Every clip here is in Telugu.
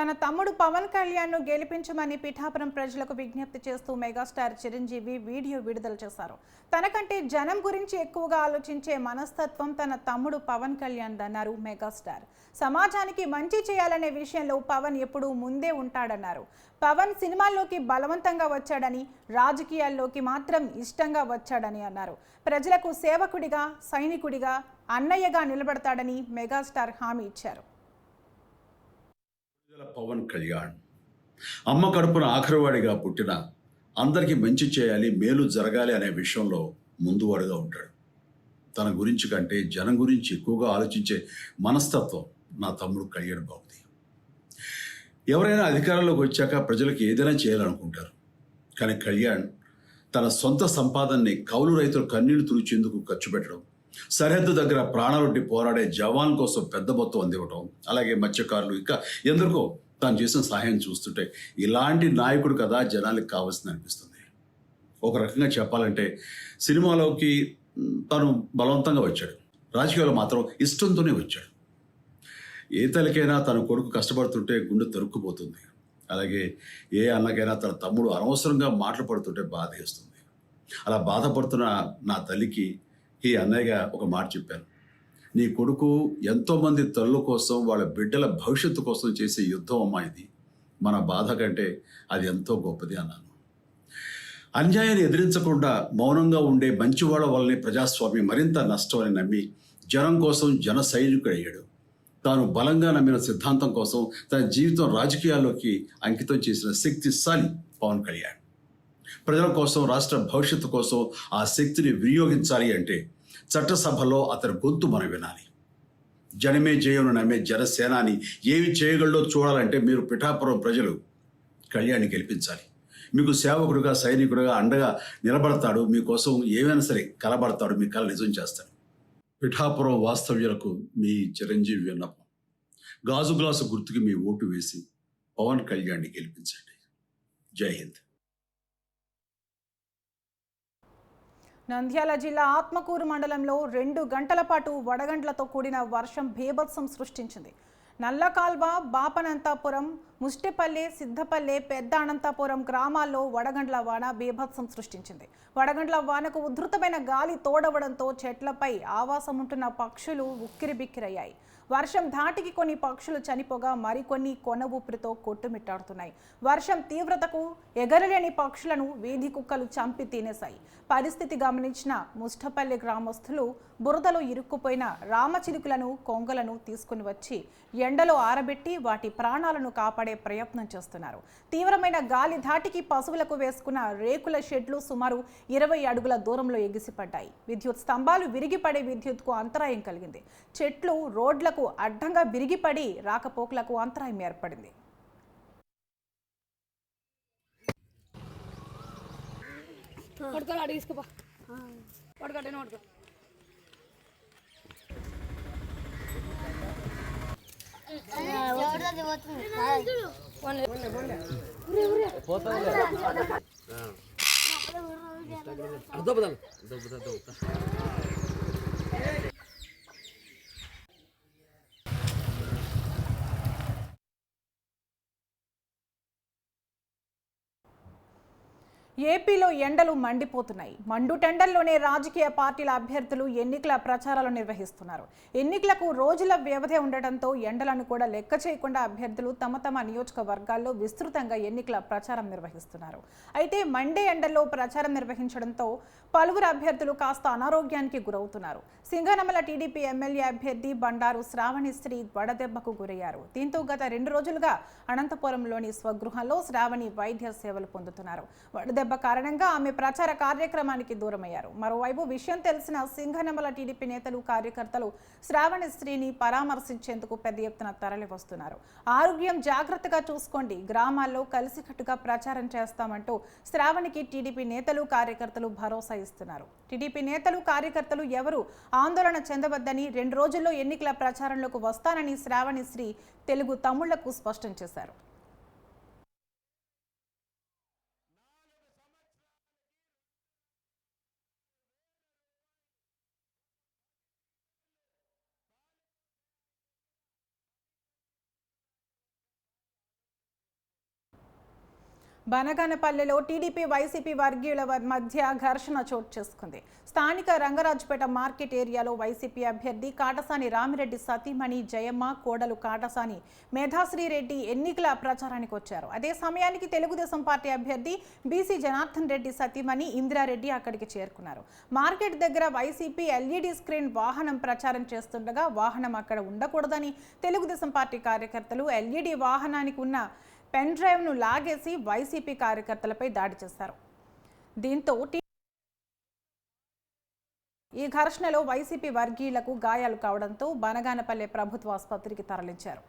తన తమ్ముడు పవన్ కళ్యాణ్ను గెలిపించమని పిఠాపురం ప్రజలకు విజ్ఞప్తి చేస్తూ మెగాస్టార్ చిరంజీవి వీడియో విడుదల చేశారు. తనకంటే జనం గురించి ఎక్కువగా ఆలోచించే మనస్తత్వం తన తమ్ముడు పవన్ కళ్యాణ్ దన్నారు మెగాస్టార్. సమాజానికి మంచి చేయాలనే విషయంలో పవన్ ఎప్పుడూ ముందే ఉంటాడన్నారు. పవన్ సినిమాల్లోకి బలవంతంగా వచ్చాడని, రాజకీయాల్లోకి మాత్రం ఇష్టంగా వచ్చాడని అన్నారు. ప్రజలకు సేవకుడిగా, సైనికుడిగా, అన్నయ్యగా నిలబడతాడని మెగాస్టార్ హామీ ఇచ్చారు. పవన్ కళ్యాణ్ అమ్మ కడుపున ఆఖరివాడిగా పుట్టిన అందరికీ మంచి చేయాలి, మేలు జరగాలి అనే విషయంలో ముందువాడుగా ఉంటాడు. తన గురించి కంటే జనం గురించి ఎక్కువగా ఆలోచించే మనస్తత్వం నా తమ్ముడు కళ్యాణ్ బాబుది. ఎవరైనా అధికారంలోకి వచ్చాక ప్రజలకు ఏదైనా చేయాలనుకుంటారు. కానీ కళ్యాణ్ తన సొంత సంపాదనని కౌలు రైతులు కన్నీళ్లు తుడిచేందుకు ఖర్చు పెట్టడం, సరిహద్దు దగ్గర ప్రాణాలొడ్డి పోరాడే జవాన్ కోసం పెద్ద మొత్తం అందివ్వటం, అలాగే మత్స్యకారులు ఇంకా ఎందరికో తాను చేసిన సహాయం చూస్తుంటే ఇలాంటి నాయకుడు కదా జనాలకు కావాల్సింది అనిపిస్తుంది. ఒక రకంగా చెప్పాలంటే సినిమాలోకి తను బలవంతంగా వచ్చాడు, రాజకీయాల్లో మాత్రం ఇష్టంతోనే వచ్చాడు. ఏ తల్లికైనా తన కొడుకు కష్టపడుతుంటే గుండె తరుక్కుపోతుంది. అలాగే ఏ అన్నకైనా తన తమ్ముడు అనవసరంగా మాటలు పడుతుంటే బాధేస్తుంది. అలా బాధపడుతున్న నా తల్లికి ఈ అన్నయ్యగా ఒక మాట చెప్పాను. నీ కొడుకు ఎంతోమంది తల్లుల కోసం, వాళ్ళ బిడ్డల భవిష్యత్తు కోసం చేసే యుద్ధం అమ్మా ఇది. మన బాధ కంటే అది ఎంతో గొప్పది అన్నాను. అన్యాయాన్ని ఎదిరించకుండా మౌనంగా ఉండే మంచివాళ్ళ వల్లనే ప్రజాస్వామ్యం మరింత నష్టం అని నమ్మి జనం కోసం జన సైనికుడయ్యాడు. తాను బలంగా నమ్మిన సిద్ధాంతం కోసం తన జీవితం రాజకీయాల్లోకి అంకితం చేసిన శక్తిశాలి పవన్ కళ్యాణ్. ప్రజల కోసం, రాష్ట్ర భవిష్యత్తు కోసం ఆ శక్తిని వినియోగించాలి అంటే చట్టసభలో అతని గొంతు మనం వినాలి. జనమే జయమును నమ్మే జనసేనాని ఏమి చేయగలడో చూడాలంటే మీరు పిఠాపురం ప్రజలు కళ్యాణ్ని గెలిపించాలి. మీకు సేవకుడుగా, సైనికుడుగా అండగా నిలబడతాడు. మీకోసం ఏమైనా సరే కలబడతాడు, మీ కళ నిజం చేస్తాడు. పిఠాపురం వాస్తవ్యులకు మీ చిరంజీవి విన్నపం, గాజు గ్లాసు గుర్తుకి మీ ఓటు వేసి పవన్ కళ్యాణ్ని గెలిపించండి. జై హింద్. నంద్యాల జిల్లా ఆత్మకూరు మండలంలో 2 గంటల పాటు వడగండ్లతో కూడిన వర్షం బీభత్సం సృష్టించింది. నల్లకాల్వ, బాపనంతాపురం, ముష్టిపల్లె, సిద్ధపల్లె, పెద్ద అనంతపురం గ్రామాల్లో వడగండ్ల వాన బీభత్సం సృష్టించింది. వడగండ్ల వానకు ఉధృతమైన గాలి తోడవడంతో చెట్లపై ఆవాసం ఉంటున్న పక్షులు ఉక్కిరిబిక్కిరయ్యాయి. వర్షం ధాటికి కొన్ని పక్షులు చనిపోగా మరికొన్ని కొన ఊపిరితో కొట్టుమిట్టాడుతున్నాయి. వర్షం తీవ్రతకు ఎగరలేని పక్షులను వీధి కుక్కలు చంపి తినేశాయి. పరిస్థితి గమనించిన ముష్టపల్లి గ్రామస్తులు బురదలో ఇరుక్కుపోయిన రామచిలుకలను, కొంగలను తీసుకుని వచ్చి ఎండలో ఆరబెట్టి వాటి ప్రాణాలను కాపాడే ప్రయత్నం చేస్తున్నారు. తీవ్రమైన గాలి ధాటికి పశువులకు వేసుకున్న రేకుల షెడ్లు సుమారు 20 అడుగుల దూరంలో ఎగిసిపడ్డాయి. విద్యుత్ స్తంభాలు విరిగిపడే విద్యుత్కు అంతరాయం కలిగింది. చెట్లు రోడ్లకు అడ్డంగా విరిగిపడి రాకపోకలకు అంతరాయం ఏర్పడింది. ఏపీలో ఎండలు మండిపోతున్నాయి. మండుటెండల్లోనే రాజకీయ పార్టీల అభ్యర్థులు ఎన్నికల ప్రచారాలు నిర్వహిస్తున్నారు. ఎన్నికలకు రోజుల వ్యవధి ఉండటంతో ఎండలను కూడా లెక్క చేయకుండా అభ్యర్థులు తమ తమ నియోజకవర్గాల్లో విస్తృతంగా ఎన్నికల ప్రచారం నిర్వహిస్తున్నారు. అయితే మండే ఎండల్లో ప్రచారం నిర్వహించడంతో పలువురు అభ్యర్థులు కాస్త అనారోగ్యానికి గురవుతున్నారు. సింగనమల టీడీపీ ఎమ్మెల్యే అభ్యర్థి బండారు శ్రావణిశ్రీ వడదెబ్బకు గురయ్యారు. దీంతో గత 2 రోజులుగా అనంతపురంలోని స్వగృహంలో శ్రావణి వైద్య సేవలు పొందుతున్నారు. వడదెబ్బ కారణంగా ఆమె ప్రచార కార్యక్రమానికి దూరమయ్యారు. మరోవైపు విషయం తెలిసిన సింగనమల టీడీపీ నేతలు, కార్యకర్తలు శ్రావణిశ్రీని పరామర్శించేందుకు పెద్ద ఎత్తున తరలి వస్తున్నారు. ఆరోగ్యం జాగ్రత్తగా చూసుకోండి, గ్రామాల్లో కలిసికట్టుగా ప్రచారం చేస్తామంటూ శ్రావణికి టీడీపీ నేతలు, కార్యకర్తలు భరోసా ఇస్తున్నారు. టీడీపీ నేతలు, కార్యకర్తలు ఎవరు ఆందోళన చెందవద్దని, 2 రోజుల్లో ఎన్నికల ప్రచారంలోకి వస్తానని శ్రావణిశ్రీ తెలుగు తమ్ముళ్లకు స్పష్టం చేశారు. బనగానపల్లెలో టీడీపీ వైసీపీ వర్గీయుల మధ్య ఘర్షణ చోటు చేసుకుంది. స్థానిక రంగరాజుపేట మార్కెట్ ఏరియాలో వైసీపీ అభ్యర్థి కాటసాని రామిరెడ్డి సతీమణి జయమ్మ కోడలు కాటసాని మేధాశ్రీరెడ్డి ఎన్నికల ప్రచారానికి వచ్చారు. అదే సమయానికి తెలుగుదేశం పార్టీ అభ్యర్థి బీసీ జనార్దన్ రెడ్డి సతీమణి ఇందిరారెడ్డి అక్కడికి చేరుకున్నారు. మార్కెట్ దగ్గర వైసీపీ ఎల్ఈడీ స్క్రీన్ వాహనం ప్రచారం చేస్తుండగా వాహనం అక్కడ ఉండకూడదని తెలుగుదేశం పార్టీ కార్యకర్తలు ఎల్ఈడీ వాహనానికి ఉన్న పెన్ డ్రైవ్ను లాగేసి వైసీపీ కార్యకర్తలపై దాడి చేశారు. దీంతో ఈ ఘర్షణలో వైసీపీ వర్గీయులకు గాయాలు కావడంతో బనగానపల్లె ప్రభుత్వ ఆసుపత్రికి తరలించారు.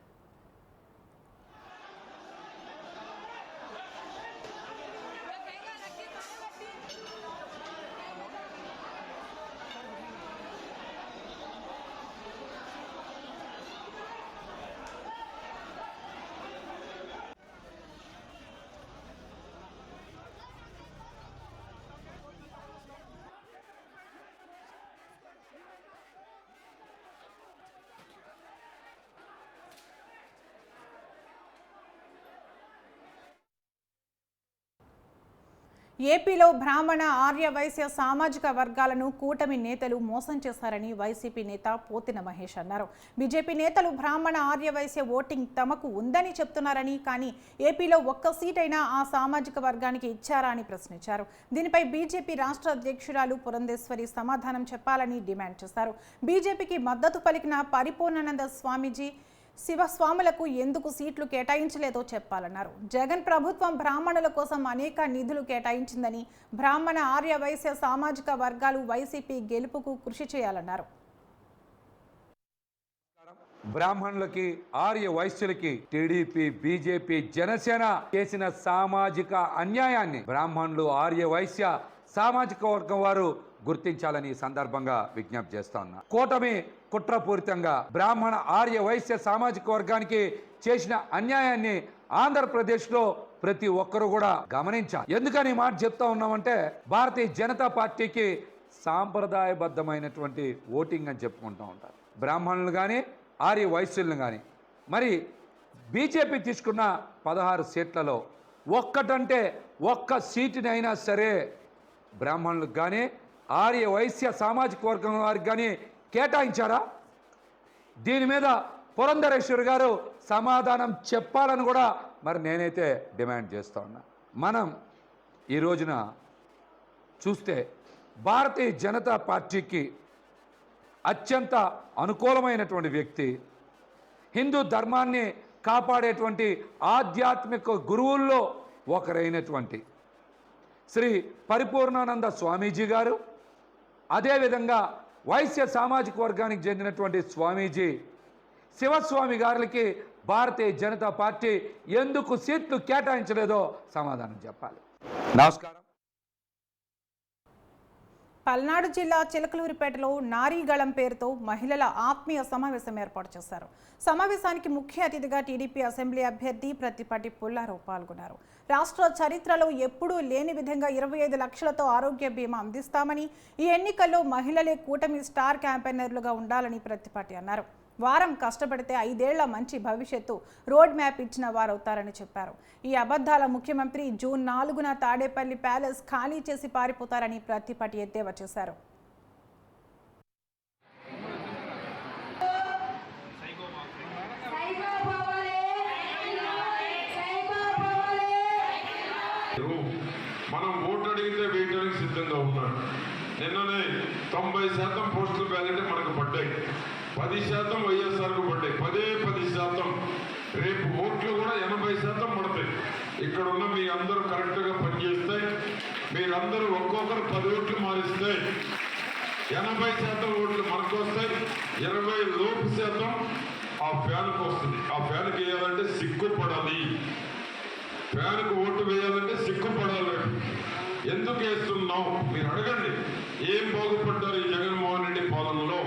ఏపీలో బ్రాహ్మణ ఆర్య వైశ్య సామాజిక వర్గాలను కూటమి నేతలు మోసం చేశారని వైసీపీ నేత పోతిన మహేష్ అన్నారు. బీజేపీ నేతలు బ్రాహ్మణ ఆర్య వైశ్య ఓటింగ్ తమకు ఉందని చెప్తున్నారని, కానీ ఏపీలో ఒక్క సీటైనా ఆ సామాజిక వర్గానికి ఇచ్చారా అని ప్రశ్నించారు. దీనిపై బీజేపీ రాష్ట్ర అధ్యక్షురాలు పురంధేశ్వరి సమాధానం చెప్పాలని డిమాండ్ చేశారు. బీజేపీకి మద్దతు పలికిన పరిపూర్ణానంద స్వామీజీ శివస్వాములకు ఎందుకు సీట్లు కేటాయించలేదో చెప్పాలన్నారు. జగన్ ప్రభుత్వం బ్రాహ్మణుల కోసం అనేక నిధులు కేటాయించిందని, బ్రాహ్మణ ఆర్య వైశ్య సామాజిక వర్గాలు వైసీపీ గెలుపుకు కృషి చేయాలన్నారు. బ్రాహ్మణులకి ఆర్య వైశ్యులకి టీడీపీ బీజేపీ జనసేన చేసిన సామాజిక అన్యాయాన్ని బ్రాహ్మణులు ఆర్య వైశ్య సామాజిక వర్గం వారు గుర్తించాలని సందర్భంగా విజ్ఞప్తి చేస్తా ఉన్నా. కూటమి కుట్రపూరితంగా బ్రాహ్మణ ఆర్య వైశ్య సామాజిక వర్గానికి చేసిన అన్యాయాన్ని ఆంధ్రప్రదేశ్లో ప్రతి ఒక్కరూ కూడా గమనించాలి. ఎందుకని మాట చెప్తా ఉన్నామంటే, భారతీయ జనతా పార్టీకి సాంప్రదాయబద్ధమైనటువంటి ఓటింగ్ అని చెప్పుకుంటూ ఉంటారు బ్రాహ్మణులు కానీ ఆర్య వైశ్యులను కానీ. మరి బీజేపీ తీసుకున్న 16 సీట్లలో ఒక్కటంటే ఒక్క సీటునైనా సరే బ్రాహ్మణులకు కానీ ఆర్య వైశ్య సామాజిక వర్గం వారికి కానీ కేటాయించారా? దీని మీద పురంధరేశ్వరి గారు సమాధానం చెప్పాలని కూడా మరి నేనైతే డిమాండ్ చేస్తూ ఉన్నా. మనం ఈ రోజున చూస్తే భారతీయ జనతా పార్టీకి అత్యంత అనుకూలమైనటువంటి వ్యక్తి, హిందూ ధర్మాన్ని కాపాడేటువంటి ఆధ్యాత్మిక గురువుల్లో ఒకరైనటువంటి శ్రీ పరిపూర్ణానంద స్వామీజీ గారు, అదేవిధంగా వైశ్య సామాజిక వర్గానికి చెందినటువంటి స్వామీజీ శివస్వామి గారికి భారతీయ జనతా పార్టీ ఎందుకు సీట్లు కేటాయించలేదో సమాధానం చెప్పాలి. నమస్కారం. పల్నాడు జిల్లా చిలకలూరిపేటలో నారీగళం పేరుతో మహిళల ఆత్మీయ సమావేశం ఏర్పాటు చేశారు. సమావేశానికి ముఖ్య అతిథిగా టీడీపీ అసెంబ్లీ అభ్యర్థి ప్రత్తిపాటి పుల్లారావు పాల్గొన్నారు. రాష్ట్ర చరిత్రలో ఎప్పుడూ లేని విధంగా 25 లక్షలతో ఆరోగ్య బీమా అందిస్తామని, ఈ ఎన్నికల్లో మహిళలే కూటమి స్టార్ క్యాంపెయినర్లుగా ఉండాలని ప్రత్తిపాటి అన్నారు. వారం కష్టపడితే 5 ఏళ్ల మంచి భవిష్యత్తు రోడ్ మ్యాప్ ఇచ్చిన వారవుతారని చెప్పారు. ఈ అబద్ధాల ముఖ్యమంత్రి జూన్ 4న తాడేపల్లి ప్యాలెస్ ఖాళీ చేసి పారిపోతారని ప్రత్తిపాటి ఎద్దేవా చేశారు. మనం ఓటు అడిగితే వేయడానికి సిద్ధంగా ఉన్నాడు. నిన్ననే 90% పోస్టల్ బ్యాలెట్ మనకు పడ్డాయి, 10% వైఎస్ఆర్కు పడ్డాయి, 10% రేపు ఓట్లు కూడా 80% పడతాయి. ఇక్కడ ఉన్న మీ అందరూ కరెక్ట్గా పనిచేస్తే, మీరందరూ ఒక్కొక్కరు 10 ఓట్లు మారిస్తే 80% ఓట్లు మనకు వస్తాయి, 20% ఆ ఫ్యాన్కు వస్తుంది. ఆ ఫ్యాన్కి వేయాలంటే సిగ్గుపడాలి, ఫ్యాన్కు ఓటు వేయాలంటే సిగ్గుపడాలి. ఎందుకు వేస్తున్నావు మీరు అడగండి. ఏం బాగుపడ్డారు ఈ జగన్మోహన్ రెడ్డి పాలనలో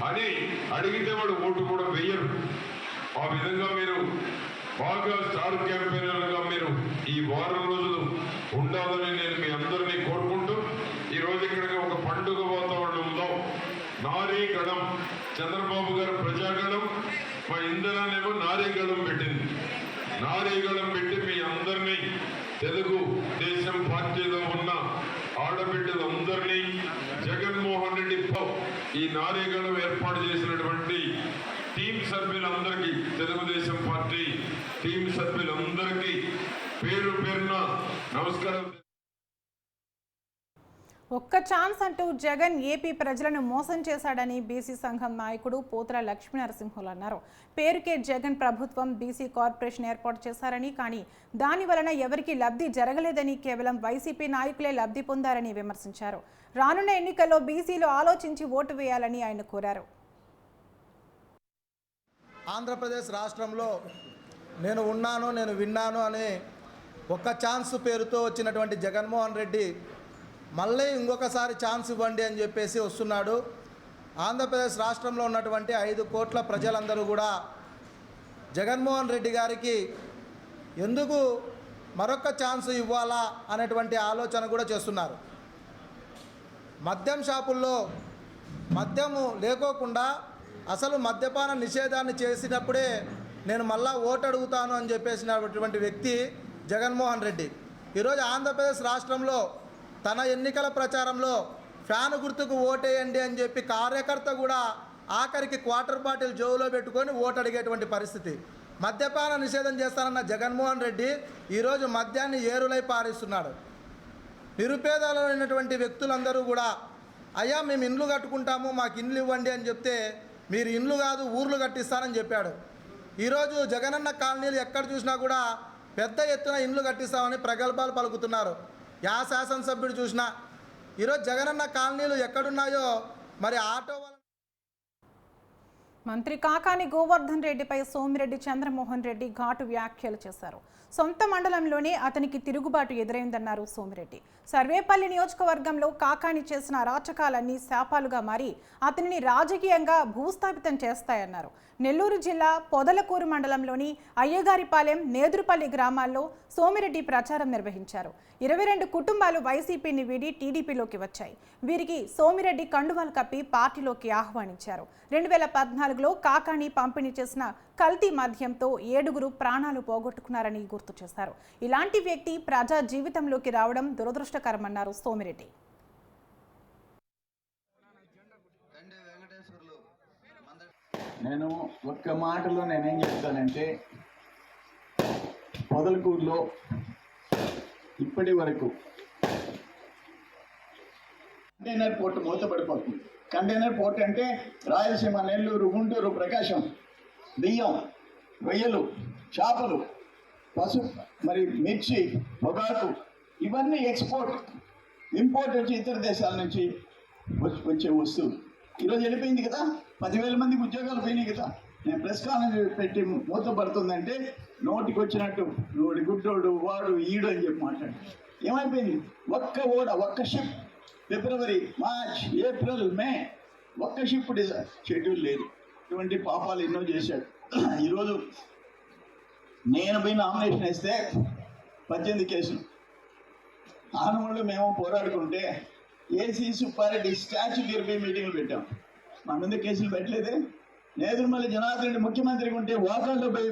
అని అడిగితే వాడు ఓటు కూడా వేయరు. ఆ విధంగా మీరు బాగా స్టార్ క్యాంపెయినర్లుగా మీరు ఈ వారం రోజులు ఉండాలని నేను మీ అందరినీ కోరుకుంటూ, ఈరోజు ఇక్కడ ఒక పండుగ వాతావరణంలో నారీగణం, చంద్రబాబు గారు ప్రజాగణం, మా ఇందిరానేమో నారీగణం పెట్టింది. నారీగణం పెట్టి మీ అందరినీ పార్టీ టీం సభ్యులందరికీ పేరు పేరున నమస్కారం. ఒక్క ఛాన్స్ అంటూ జగన్ ఏపీ ప్రజలను మోసం చేశాడని బీసీ సంఘం నాయకుడు పోతుల లక్ష్మీనరసింహులు అన్నారు. పేరుకే జగన్ ప్రభుత్వం బీసీ కార్పొరేషన్ ఏర్పాటు చేశారని, కానీ దాని వలన ఎవరికీ లబ్ధి జరగలేదని, కేవలం వైసీపీ నాయకులే లబ్ధి పొందారని విమర్శించారు. రానున్న ఎన్నికల్లో బీసీలు ఆలోచించి ఓటు వేయాలని ఆయన కోరారు. ఆంధ్రప్రదేశ్ రాష్ట్రంలో నేను ఉన్నాను, నేను విన్నాను అని ఒక్క ఛాన్స్ పేరుతో వచ్చినటువంటి జగన్మోహన్ రెడ్డి మళ్ళీ ఇంకొకసారి ఛాన్స్ ఇవ్వండి అని చెప్పేసి వస్తున్నాడు. ఆంధ్రప్రదేశ్ రాష్ట్రంలో ఉన్నటువంటి 5 కోట్ల ప్రజలందరూ కూడా జగన్మోహన్ రెడ్డి గారికి ఎందుకు మరొక ఛాన్స్ ఇవ్వాలా అనేటువంటి ఆలోచన కూడా చేస్తున్నారు. మద్యం షాపుల్లో మద్యము లేకోకుండా అసలు మద్యపాన నిషేధాన్ని చేసినప్పుడే నేను మళ్ళా ఓటు అడుగుతాను అని చెప్పేసినటువంటి వ్యక్తి జగన్మోహన్ రెడ్డి. ఈరోజు ఆంధ్రప్రదేశ్ రాష్ట్రంలో తన ఎన్నికల ప్రచారంలో ఫ్యాను గుర్తుకు ఓటేయండి అని చెప్పి కార్యకర్త కూడా ఆఖరికి క్వార్టర్ బాటిల్ జోబులో పెట్టుకొని ఓటు అడిగేటువంటి పరిస్థితి. మద్యపాన నిషేధం చేస్తానన్న జగన్మోహన్ రెడ్డి ఈరోజు మద్యాన్ని ఏరులై పారిస్తున్నాడు. నిరుపేదలైనటువంటి వ్యక్తులందరూ కూడా అయ్యా మేము ఇండ్లు కట్టుకుంటాము, మాకు ఇండ్లు ఇవ్వండి అని చెప్తే మీరు ఇండ్లు కాదు ఊర్లు కట్టిస్తానని చెప్పాడు. ఈరోజు జగనన్న కాలనీలు ఎక్కడ చూసినా కూడా పెద్ద ఎత్తున ఇండ్లు కట్టిస్తామని ప్రగల్భాలు పలుకుతున్నారు. యా శాసనసభ్యుడు చూసినా ఈరోజు జగనన్న కాలనీలు ఎక్కడున్నాయో మరి ఆటో మంత్రి కాకాని గోవర్ధన్ రెడ్డిపై సోమిరెడ్డి చంద్రమోహన్ రెడ్డి ఘాటు వ్యాఖ్యలు చేశారు. సొంత మండలంలోనే అతనికి తిరుగుబాటు ఎదురైందన్నారు సోమిరెడ్డి. సర్వేపల్లి నియోజకవర్గంలో కాకాని చేసిన అరాచకాలన్నీ శాపాలుగా మారి అతనిని రాజకీయంగా భూస్థాపితం చేస్తాయన్నారు. నెల్లూరు జిల్లా పొదలకూరు మండలంలోని అయ్యగారిపాలెం, నేదురుపల్లి గ్రామాల్లో సోమిరెడ్డి ప్రచారం నిర్వహించారు. 22 కుటుంబాలు వైసీపీని వీడి టీడీపీలోకి వచ్చాయి. వీరికి సోమిరెడ్డి కండువాలు కప్పి పార్టీలోకి ఆహ్వానించారు. 2014లో కాకాని పంపిణీ చేసిన కల్తీ మద్యంతో 7గురు ప్రాణాలు పోగొట్టుకున్నారని గుర్తు చేశారు. ఇలాంటి వ్యక్తి ప్రజా జీవితంలోకి రావడం దురదృష్టకరమన్నారు సోమిరెడ్డి. నేను ఒక్క మాటలో నేనేం చెప్తానంటే, పొదలకూరులో ఇప్పటి వరకు కంటైనర్ పోర్ట్ మూతపడిపోతుంది. కంటైనర్ పోర్ట్ అంటే రాయలసీమ, నెల్లూరు, గుంటూరు, ప్రకాశం బియ్యం, రొయ్యలు, చేపలు, పసుపు, మరి మిర్చి, పొగాకు ఇవన్నీ ఎక్స్పోర్ట్, ఇంపోర్ట్ వచ్చి ఇతర దేశాల నుంచి వచ్చే వస్తువులు. ఈరోజు వెళ్ళిపోయింది కదా, 10,000 మందికి ఉద్యోగాలు పోయినాయి కదా. నేను ప్రెస్ కాన్ఫరెన్స్ పెట్టి మూత పడుతుందంటే నోటికి వచ్చినట్టు నోటి గుడ్డోడు వాడు ఈడు అని చెప్పి మాట్లాడు. ఏమైపోయింది? ఒక్క షిప్ ఫిబ్రవరి, మార్చ్, ఏప్రిల్, మే ఒక్క షిప్ షెడ్యూల్ లేదు. ఇటువంటి పాపాలు ఎన్నో చేశాడు. ఈరోజు నేను పోయి నామినేషన్ వేస్తే 18 కేసులు. ఆనవాళ్ళు మేము పోరాడుకుంటే ఏసీ సుబ్బారెడ్డి స్టాచ్యూకి పోయి మీటింగ్లు పెట్టాం. మా మీద కేసులు పెట్టలేదే. నేదురుమల్లి జనార్దన్ రెడ్డి ముఖ్యమంత్రిగా ఉంటే వాకాల్లో పోయి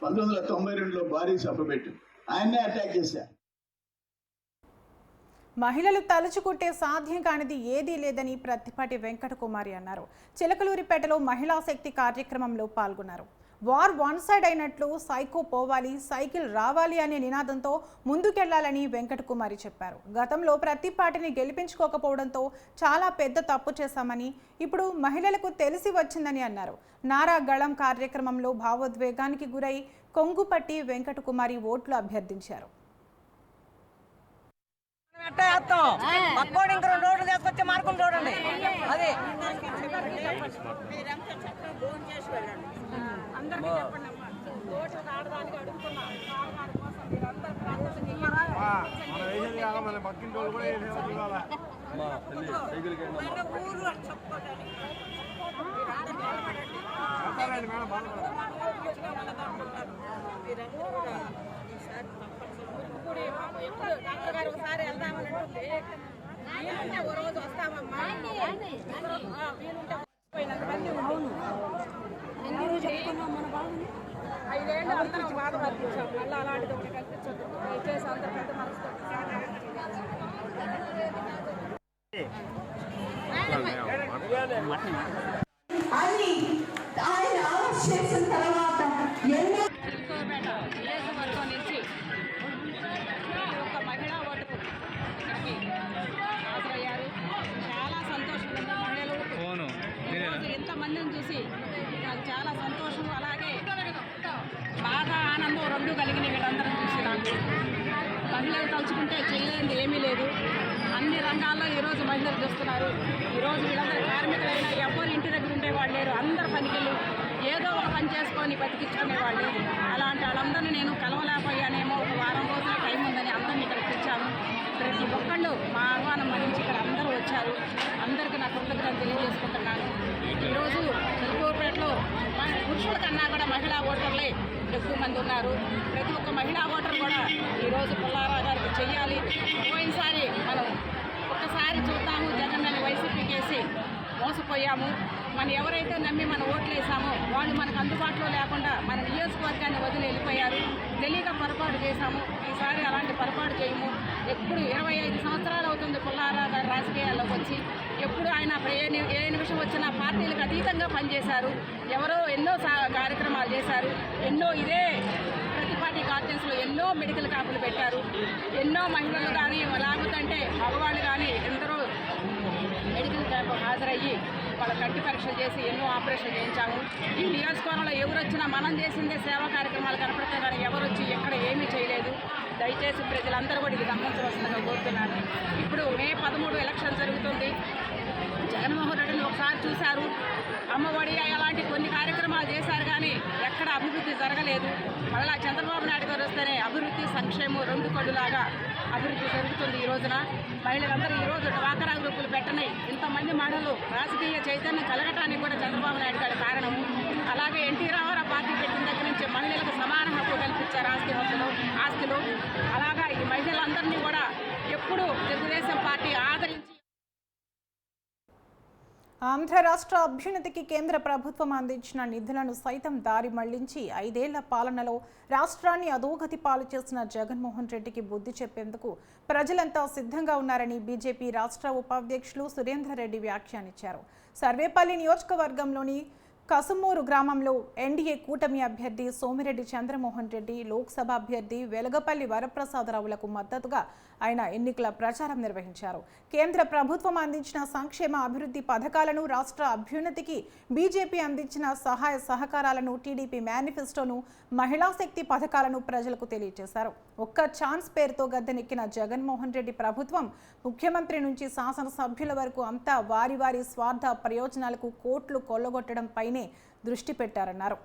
1992లో భారీ సభ పెట్టి ఆయన్నే అటాక్ చేశారు. మహిళలు తలుచుకుంటే సాధ్యం కానిది ఏదీ లేదని ప్రత్తిపాటి వెంకటకుమారి అన్నారు. చిలకలూరిపేటలో మహిళా శక్తి కార్యక్రమంలో పాల్గొన్నారు. వార్ వన్ సైడ్ అయినట్లు సైకో పోవాలి, సైకిల్ రావాలి అనే నినాదంతో ముందుకెళ్లాలని వెంకటకుమారి చెప్పారు. గతంలో ప్రత్తిపాటిని గెలిపించుకోకపోవడంతో చాలా పెద్ద తప్పు చేశామని, ఇప్పుడు మహిళలకు తెలిసి వచ్చిందని అన్నారు. నారా గళం కార్యక్రమంలో భావోద్వేగానికి గురై కొంగుపట్టి వెంకటకుమారి ఓట్లు అభ్యర్థించారు. తీసుకొచ్చే మార్గం చూడండి. అది డాక్టర్ గారు ఒకసారి వెళ్దామని అంటే ఓ రోజు వస్తామమ్మా చెప్పుకున్నాం. మన బాగుంది 5 ఏళ్ళు అందరం బాధ కల్పించాం. మళ్ళీ అలాంటిది ఒకటి కల్పించొద్దు. దయచేసి అందరూ పెద్ద మనసుతో అది ఆయన చేసిన తర్వాత ఎన్నో ఆనందం రెండు కలిగిన వీళ్ళందరూ చూసి నాకు మహిళలు తలుచుకుంటే చేయలేనిది ఏమీ లేదు. అన్ని రంగాల్లో ఈరోజు మహిళలు చూస్తున్నారు. ఈరోజు వీళ్ళందరూ కార్మికులైనా ఎవరు ఇంటి దగ్గర ఉండేవాళ్ళు లేరు. అందరు పనికిళ్ళు ఏదో ఒక పని చేసుకొని బతికించుకునేవాళ్ళు. అలాంటి వాళ్ళందరినీ నేను కలవలేకపోయానేమో. ఒక వారం రోజుల టైం ఉందని అందరినీ ఇక్కడికి తెచ్చాను. ప్రతి ఒక్కళ్ళు మా ఆహ్వానం మరించి ఇక్కడ అందరూ వచ్చారు. అందరికీ నా కృతజ్ఞతలు తెలియజేసుకుంటున్నాను. ఈరోజు తెలుగుపేటలో పురుషుల కన్నా కూడా మహిళా ఓటర్లే ఎక్కువ మంది ఉన్నారు. ప్రతి ఒక్క మహిళా ఓటర్ కూడా ఈరోజు పుల్లారావు గారికి చెయ్యాలి. పోయినసారి మనం ఒక్కసారి చూద్దాము, జగన్ అని వైసీపీకి వేసి మోసపోయాము. మనం ఎవరైతే నమ్మి మనం ఓట్లు వేసామో వాళ్ళు మనకు అందుబాటులో లేకుండా మన నియోజకవర్గాన్ని వదిలి వెళ్ళిపోయారు. తెలియక పొరపాటు చేశాము. ఈసారి అలాంటి పొరపాటు చేయము. ఎప్పుడు 25 సంవత్సరాలు అవుతుంది పుల్లారావు గారు రాజకీయాల్లోకి వచ్చి. ఎప్పుడు ఆయన ఏ నిమిషం వచ్చినా పార్టీలకు అతీతంగా పనిచేశారు. ఎవరో ఎన్నో కార్యక్రమాలు చేశారు. ఎన్నో ఇదే ప్రతిపాటి గార్డెన్స్లో ఎన్నో మెడికల్ క్యాంపులు పెట్టారు. ఎన్నో మహిళలు కానీ లేకపోతే మగవాళ్ళు కానీ ఎందరో మెడికల్ క్యాంపు హాజరయ్యి వాళ్ళ కంటి పరీక్షలు చేసి ఎన్నో ఆపరేషన్ చేయించాము. ఈ నియోజకవర్గంలో ఎవరు వచ్చినా మనం చేసిందే సేవా కార్యక్రమాలు కనపడతాయి కానీ ఎవరు వచ్చి ఎక్కడ ఏమీ చేయలేదు. దయచేసి ప్రజలందరూ కూడా ఇది గమనించవలసిందిగా కోరుతున్నాను. ఇప్పుడు మే 13 ఎలక్షన్ జరుగుతుంది. జగన్మోహన్ రెడ్డిని ఒకసారి చూశారు. అమ్మఒడి అలాంటి కొన్ని కార్యక్రమాలు చేశారు కానీ ఎక్కడ అభివృద్ధి జరగలేదు. మళ్ళా చంద్రబాబు నాయుడు గారు వస్తేనే అభివృద్ధి సంక్షేమం రెండు కళ్ళులాగా అభివృద్ధి జరుగుతుంది. ఈ రోజున మహిళలందరూ ఈరోజు డ్వాక్రా గ్రూపులు పెట్టని ఇంతమంది మహిళలు రాజకీయ చైతన్యం కలగటానికి కూడా చంద్రబాబు నాయుడు గారి కారణము. అలాగే ఎన్టీ రామారావు పార్టీ పెట్టిన దగ్గర నుంచి మహిళలకు సమాన హక్కు కల్పించారు ఆస్తిలో. అలాగా ఈ మహిళలందరినీ కూడా ఎప్పుడు తెలుగుదేశం పార్టీ ఆదరించి ఆంధ్ర రాష్ట్ర అభ్యున్నతికి కేంద్ర ప్రభుత్వం అందించిన నిధులను సైతం దారి మళ్లించి 5 ఏళ్ల పాలనలో రాష్ట్రాన్ని అధోగతి పాలు చేసిన జగన్మోహన్ రెడ్డికి బుద్ధి చెప్పేందుకు ప్రజలంతా సిద్ధంగా ఉన్నారని బీజేపీ రాష్ట్ర ఉపాధ్యక్షులు సురేంద్రరెడ్డి వ్యాఖ్యానించారు. సర్వేపల్లి నియోజకవర్గంలోని కసుమూరు గ్రామంలో ఎన్డీఏ కూటమి అభ్యర్థి సోమిరెడ్డి చంద్రమోహన్ రెడ్డి, లోక్సభ అభ్యర్థి వెలగపల్లి వరప్రసాదరావులకు మద్దతుగా ఆయన ఎన్నికల ప్రచారం నిర్వహించారు. కేంద్ర ప్రభుత్వం అందించిన సంక్షేమ అభివృద్ధి పథకాలను, రాష్ట్ర అభ్యున్నతికి బీజేపీ అందించిన సహాయ సహకారాలను, టీడీపీ మేనిఫెస్టోను, మహిళా శక్తి పథకాలను ప్రజలకు తెలియజేశారు. ఒక్క ఛాన్స్ పేరుతో గద్దెనెక్కిన జగన్మోహన్ రెడ్డి ప్రభుత్వం ముఖ్యమంత్రి నుంచి శాసనసభ్యుల వరకు అంతా వారి వారి స్వార్థ ప్రయోజనాలకు కోట్లు కొల్లగొట్టడంపైనే దృష్టి పెట్టారన్నారు.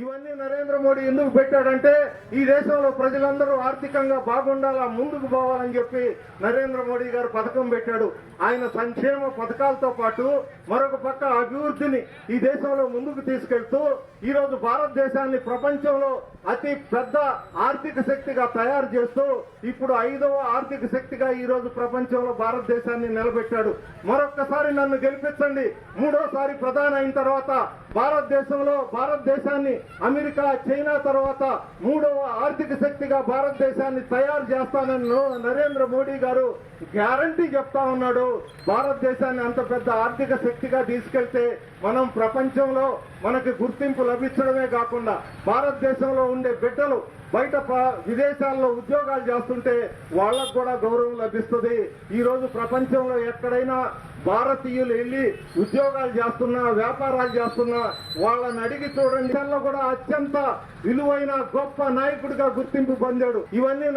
ఇవన్నీ నరేంద్ర మోడీ ఎందుకు పెట్టాడంటే ఈ దేశంలో ప్రజలందరూ ఆర్థికంగా బాగుండాలా, ముందుకు పోవాలని చెప్పి నరేంద్ర మోడీ గారు పథకం పెట్టాడు. ఆయన సంక్షేమ పథకాలతో పాటు మరొక పక్క అభివృద్ధిని ఈ దేశంలో ముందుకు తీసుకెళ్తూ ఈరోజు భారతదేశాన్ని ప్రపంచంలో అతి పెద్ద ఆర్థిక శక్తిగా తయారు చేస్తూ ఇప్పుడు 5వ ఆర్థిక శక్తిగా ఈ రోజు ప్రపంచంలో భారతదేశాన్ని నిలబెట్టాడు. మరొక్కసారి నన్ను గెలిపించండి. 3వసారి ప్రధాని అయిన తర్వాత భారతదేశాన్ని అమెరికా, చైనా తర్వాత 3వ ఆర్థిక శక్తిగా భారతదేశాన్ని తయారు చేస్తానని నరేంద్ర మోడీ గారు గ్యారంటీ చెప్తా ఉన్నాడు. భారతదేశాన్ని అంత పెద్ద ఆర్థిక శక్తిగా తీసుకెళ్తే మనం ప్రపంచంలో మనకి గుర్తింపు లభించడమే కాకుండా భారతదేశంలో ఉండే బిడ్డలు బయట విదేశాల్లో ఉద్యోగాలు చేస్తుంటే వాళ్ళకు కూడా గౌరవం లభిస్తుంది. ఈ రోజు ప్రపంచంలో ఎక్కడైనా భారతీయులు వెళ్ళి ఉద్యోగాలు చేస్తున్నా, వ్యాపారాలు చేస్తున్నా వాళ్ళని అడిగి చూడండి, దానిలో కూడా అత్యంత విలువైన గొప్ప నాయకుడిగా గుర్తింపు పొందాడు. ఇవన్నీ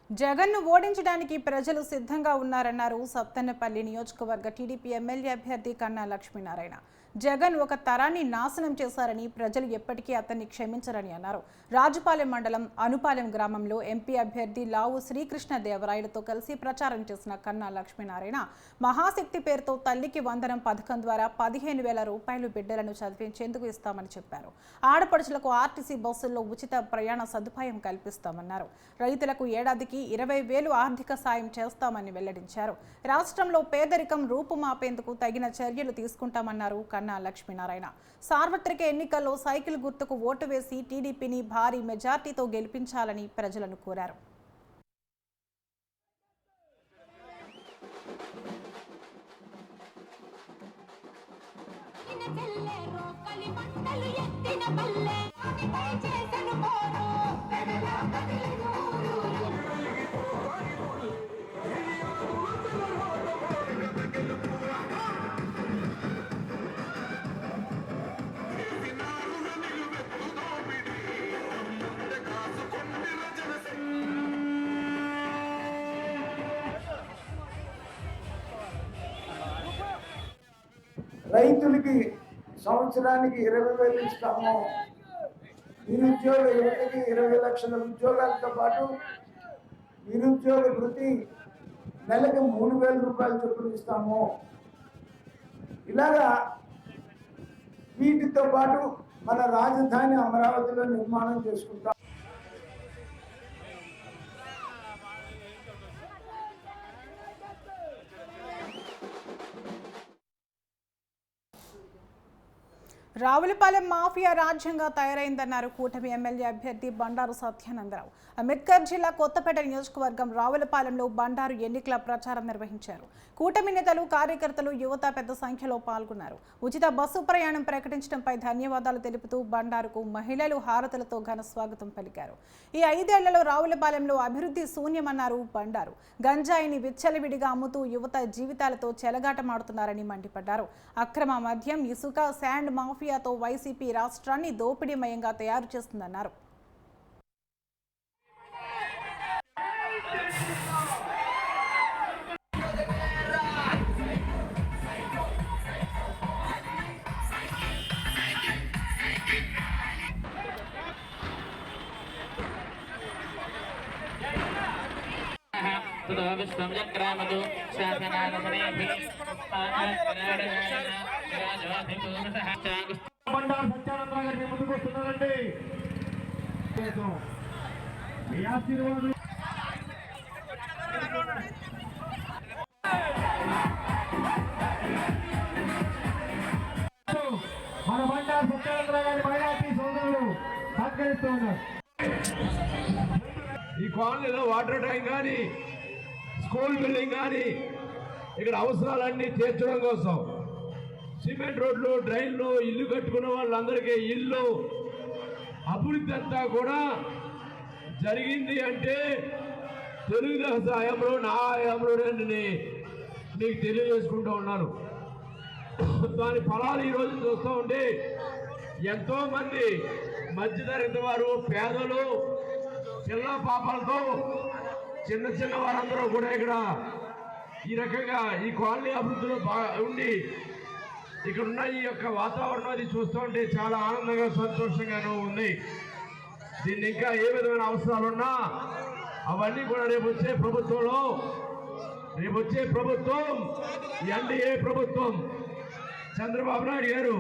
జగన్ను ఓడించడానికి ప్రజలు సిద్ధంగా ఉన్నారన్నారు సత్తెనపల్లి నియోజకవర్గ టీడీపీ ఎమ్మెల్యే అభ్యర్థి కన్నా లక్ష్మీనారాయణ. జగన్ ఒక తరాన్ని నాశనం చేశారని, ప్రజలు ఎప్పటికీ అతన్ని క్షమించరని అన్నారు. రాజుపాలెం మండలం అనుపాలెం గ్రామంలో ఎంపీ అభ్యర్థి లావు శ్రీకృష్ణదేవరాయలతో కలిసి ప్రచారం చేసిన కన్నా లక్ష్మీనారాయణ మహాశక్తి పేరుతో తల్లికి వందనం పథకం ద్వారా 15,000 రూపాయలు బిడ్డలను చదివించేందుకు ఇస్తామని చెప్పారు. ఆడపడుచులకు ఆర్టీసీ బస్సుల్లో ఉచిత ప్రయాణ సదుపాయం కల్పిస్తామన్నారు. రైతులకు ఏడాదికి 20,000 ఆర్థిక సాయం చేస్తామని వెల్లడించారు. రాష్ట్రంలో పేదరికం రూపుమాపేందుకు తగిన చర్యలు తీసుకుంటామన్నారు కన్నా లక్ష్మీనారాయణ. సార్వత్రిక ఎన్నికల్లో సైకిల్ గుర్తుకు ఓటు వేసి టీడీపీని భారీ మెజార్టీతో గెలిపించాలని ప్రజలను కోరారు. రైతులకి సంవత్సరానికి 20,000 ఇస్తాము. నిరుద్యోగ యువతకి 20 లక్షల ఉద్యోగాలతో పాటు నిరుద్యోగ వృత్తి నెలకి 3,000 రూపాయలు చొప్పున ఇస్తాము. ఇలాగా వీటితో పాటు మన రాజధాని అమరావతిలో నిర్మాణం చేసుకుంటాం. రావులపాలెం మాఫియా రాజ్యంగా తయారైందన్నారు కూటమి ఎమ్మెల్యే అభ్యర్థి బండారు సత్యానందరావు. అంబేద్కర్ జిల్లా కొత్తపేట నియోజకవర్గం రావులపాలెంలో బండారు ఎన్నికల ప్రచారం నిర్వహించారు. కూటమి నేతలు, కార్యకర్తలు, యువత పెద్ద సంఖ్యలో పాల్గొన్నారు. ఉచిత బస్సు ప్రయాణం ప్రకటించడంపై ధన్యవాదాలు తెలుపుతూ బండారుకు మహిళలు హారతులతో ఘన స్వాగతం పలికారు. ఈ 5 ఏళ్లలో రావులపాలెంలో అభివృద్ధి శూన్యమన్నారు బండారు. గంజాయిని విచ్చలవిడిగా అమ్ముతూ యువత జీవితాలతో చెలగాటమాడుతున్నారని మండిపడ్డారు. అక్రమ మద్యం, ఇసుక, శాండ్ మాఫియాతో వైసీపీ రాష్ట్రాన్ని దోపిడీమయంగా తయారు చేస్తుందన్నారు. బండారు సత్యానందరావు గారిని ముందుకు వస్తున్నారండి. మీ ఆశీర్వాదం మన బండారు సత్యానందరావు గారి మైనార్టీ సోదరులు సహకరిస్తూ ఉన్నారు. ఈ కాలనీలో వాటర్ ట్యాంక్ కానీ, స్కూల్ బిల్డింగ్ కానీ, ఇక్కడ అవసరాలన్నీ తీర్చడం కోసం సిమెంట్ రోడ్లు, డ్రైన్లు, ఇల్లు కట్టుకున్న వాళ్ళందరికీ ఇల్లు అభివృద్ధి అంతా కూడా జరిగింది అంటే తెలుగుదేశం హయాంలో, నా హయాంలో మీకు తెలియజేసుకుంటూ ఉన్నాను. దాని ఫలాలు ఈరోజు చూస్తూ ఉంటే ఎంతోమంది మధ్యతరగతి వారు, పేదలు, చిన్న పాపాలతో చిన్న చిన్న వారందరూ కూడా ఇక్కడ ఈ రకంగా ఈ కాలనీ అభివృద్ధిలో ఉండి ఇక్కడ ఉన్న ఈ యొక్క వాతావరణం అది చూస్తూ ఉంటే చాలా ఆనందంగా, సంతోషంగానూ ఉంది. దీన్ని ఇంకా ఏ విధమైన అవసరాలున్నా అవన్నీ కూడా రేపు వచ్చే ప్రభుత్వం ఎన్డీఏ ప్రభుత్వం చంద్రబాబు నాయుడు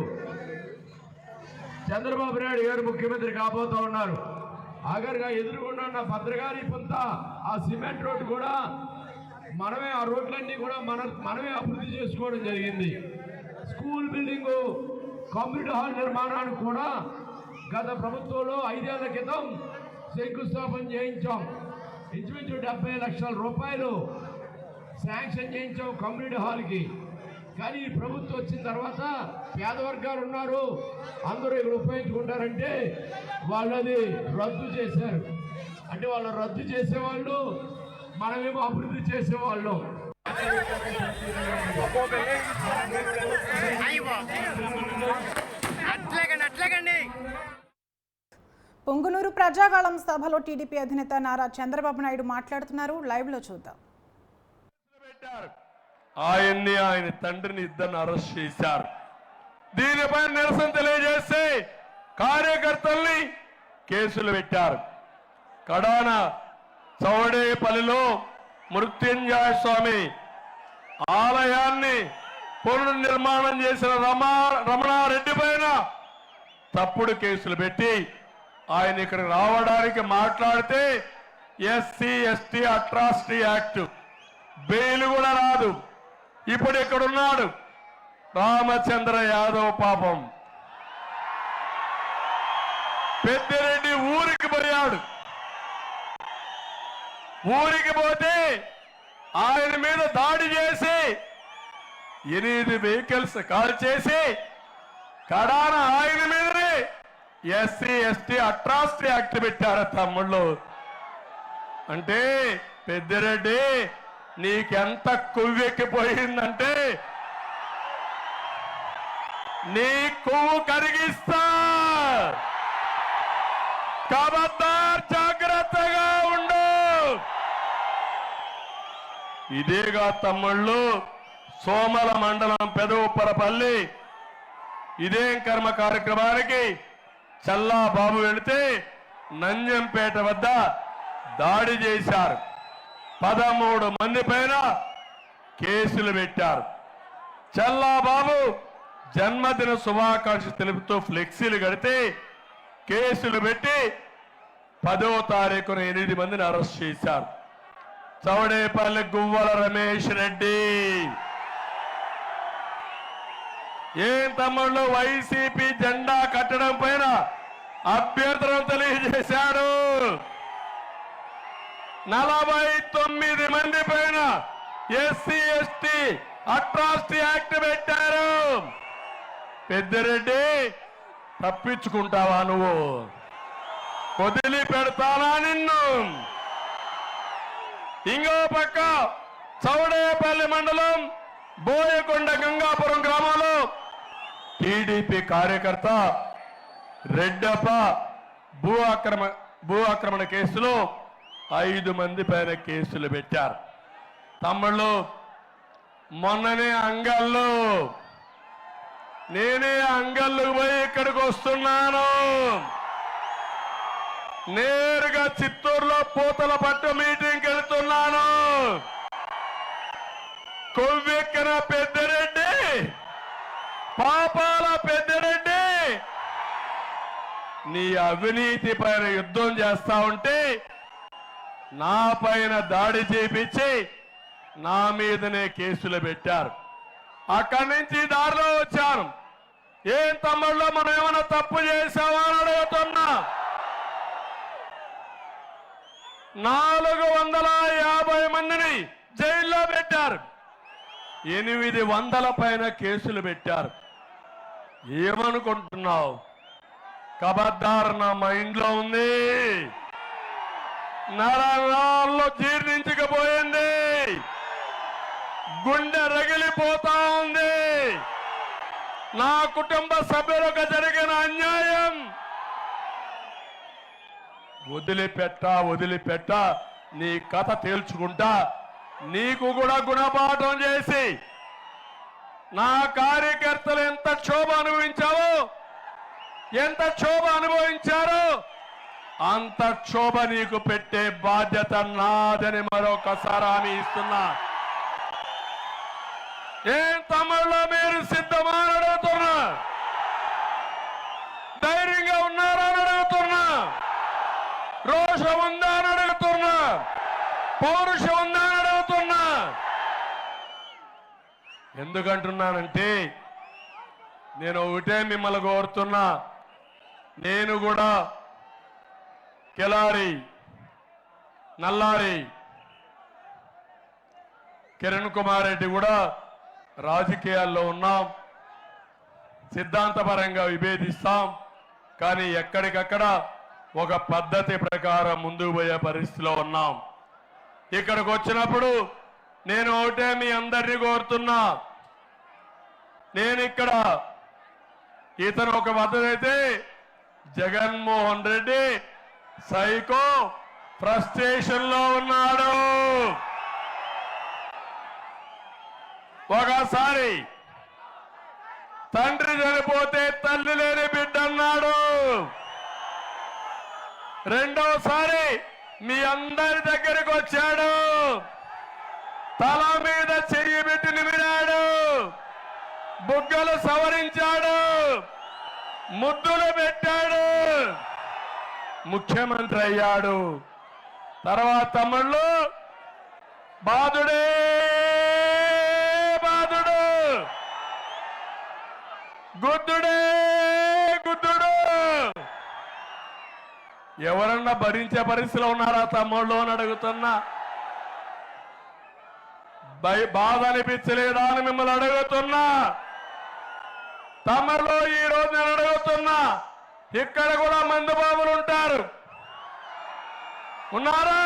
గారు ముఖ్యమంత్రి కాబోతూ ఉన్నారు. ఆఖరిగా ఎదురుకుండా ఉన్న భద్రగారి పొంత ఆ సిమెంట్ రోడ్డు కూడా మనమే, ఆ రోడ్లన్నీ కూడా మనమే అభివృద్ధి చేసుకోవడం జరిగింది. స్కూల్ బిల్డింగు, కమ్యూనిటీ హాల్ నిర్మాణానికి కూడా గత ప్రభుత్వంలో 5 ఏళ్ల క్రితం శంకుస్థాపన చేయించాం. ఇంచుమించు 70 లక్షల రూపాయలు శాంక్షన్ చేయించాం కమ్యూనిటీ హాల్కి. కానీ ఈ ప్రభుత్వం వచ్చిన తర్వాత పేద వర్గాలు ఉన్నారు, అందరూ ఇక్కడ ఉపయోగించుకుంటారంటే వాళ్ళది రద్దు చేశారు. అంటే వాళ్ళు రద్దు చేసేవాళ్ళు, మనమేమో అభివృద్ధి చేసేవాళ్ళం. పొంగునూరు ప్రజాగాళం సభలో టీడీపీ అధినేత నారా చంద్రబాబు నాయుడు మాట్లాడుతున్నారు. లైవ్ లో చూద్దాం. ఆయన్ని, ఆయన తండ్రిని ఇద్దరిని అరెస్ట్ చేశారు. దీనిపై నిరసన తెలియజేస్తే కార్యకర్తల్ని కేసులు పెట్టారు. కడాన చౌడేపల్లిలో మృత్యుంజయ స్వామి ఆలయాన్ని పునర్నిర్మాణం చేసిన రమణారెడ్డి పైన తప్పుడు కేసులు పెట్టి ఆయన ఇక్కడికి రావడానికి మాట్లాడితే SC ST atrocity act bail కూడా రాదు. ఇప్పుడు ఇక్కడున్నాడు రామచంద్ర యాదవ్ పాపం పెద్దిరెడ్డి ఊరికి పోయాడు. ఊరికి పోతే ఆయన మీద దాడి చేసి 8 వెహికల్స్ కాల్ చేసి కడాన ఆయన మీదనే ఎస్సీ ఎస్టీ అట్రాసిటీ యాక్ట్ పెట్టారు తమ్ముళ్ళు. అంటే పెద్దిరెడ్డి నీకెంత కొవ్వెక్కిపోయిందంటే నీ కొవ్వు కరిగిస్తా, ఖబర్దార్ జాగ్రత్తగా ఉండు. ఇదేగా తమ్ముళ్ళు సోమల మండలం పెదవుప్పరపల్లి ఇదేం కర్మ కార్యక్రమానికి చల్లా బాబు వెళితే నంజంపేట వద్ద దాడి చేశారు. 13 మంది పైన కేసులు పెట్టారు. చల్లా బాబు జన్మదిన శుభాకాంక్షలు తెలుపుతూ ఫ్లెక్సీలు కడితే కేసులు పెట్టి 10వ తారీఖున 8 మందిని అరెస్ట్ చేశారు. చౌడేపల్లి గువ్వల రమేష్ రెడ్డి ఏం తమ్ముళ్ళు వైసీపీ జెండా కట్టడం పైన అభ్యంతరం తెలియజేశాడు. 49 మంది పైన ఎస్సీ ఎస్టీ అట్రాసిటీ యాక్ట్ పెట్టారు. పెద్దిరెడ్డి తప్పించుకుంటావా నువ్వు? వదిలిపెడతానా నిన్ను? ఇంకో పక్క చౌడేపల్లి మండలం బోయకొండ గంగాపురం గ్రామంలో టీడీపీ కార్యకర్త రెడ్డప్ప భూ ఆక్రమణ కేసులో 5 మంది పైన కేసులు పెట్టారు. తమ్ముళ్ళు మొన్ననే అంగల్లో నేనే అంగళ్ళు పోయి ఇక్కడికి వస్తున్నాను. నేరుగా చిత్తూరులో పూతల పట్టు మీటింగ్కి వెళ్తున్నాను. కొవ్వెక్కిన పెద్దిరెడ్డి, పాపాల పెద్దిరెడ్డి నీ అవినీతి పైన యుద్ధం చేస్తా ఉంటే నా పైన దాడి చేపించి నా మీదనే కేసులు పెట్టారు. అక్కడి నుంచి దారిలో వచ్చాను. ఏం తమ్ముళ్ళు మనం ఏమైనా తప్పు చేశావా అని అడుగుతున్నా. 450 మందిని జైల్లో పెట్టారు. 800 పైన కేసులు పెట్టారు. ఏమనుకుంటున్నావు? ఖబర్దార్ నా మైండ్లో ఉంది, నరాల్లో జీర్ణించకపోయింది, గుండె రగిలిపోతా ఉంది. నా కుటుంబ సభ్యులకు జరిగిన అన్యాయం వదిలిపెట్ట నీ కథ తేల్చుకుంటా. నీకు కూడా గుణపాఠం చేసి నా కార్యకర్తలు ఎంత క్షోభ అనుభవించారో అంత క్షోభ నీకు పెట్టే బాధ్యత నాదని మరొకసారి హామీ ఇస్తున్నా. ఏం తమ్ముళ్ళు మీరు సిద్ధమా అని అడుగుతున్నా. ధైర్యంగా ఉన్నారా అని అడుగుతున్నా. రోషం ఉందా అని అడుగుతున్నా. పౌరుషం ఉందా అని అడుగుతున్నా. ఎందుకంటున్నానంటే నేను ఒకటే మిమ్మల్ని కోరుతున్నా. నేను కూడా కెలారి, నల్లారి, కిరణ్ కుమార్ రెడ్డి కూడా రాజకీయాల్లో ఉన్నాం. సిద్ధాంతపరంగా విభేదిస్తాం, కానీ ఎక్కడికక్కడ ఒక పద్ధతి ప్రకారం ముందుకు పోయే పరిస్థితిలో ఉన్నాం. ఇక్కడికి వచ్చినప్పుడు నేను ఒకటే మీ అందరినీ కోరుతున్నా. నేను ఇక్కడ ఇతను ఒక పద్ధతి అయితే జగన్మోహన్ రెడ్డి సైకో ఫ్రస్ట్రేషన్ లో ఉన్నాడు. ఒకసారి తండ్రి చనిపోతే తల్లి లేని బిడ్డ అన్నాడు. రెండోసారి మీ అందరి దగ్గరికి వచ్చాడు. తల మీద చెయ్యి పెట్టి నిమిరాడు, బుగ్గలు సవరించాడు, ముద్దులు పెట్టాడు, ముఖ్యమంత్రి అయ్యాడు. తర్వాత తమ్ముళ్ళు బాధుడే బాధుడు, గుద్దుడే గుద్దుడు. ఎవరన్నా భరించే పరిస్థితిలో ఉన్నారా తమ్ముళ్ళు అని అడుగుతున్నా. బాధ అనిపించలేదా అని మిమ్మల్ని అడుగుతున్నా. తమలో ఈ రోజు నేను అడుగుతున్నా, ఇక్కడ కూడా మందు బాబులు ఉంటారు, ఉన్నారా?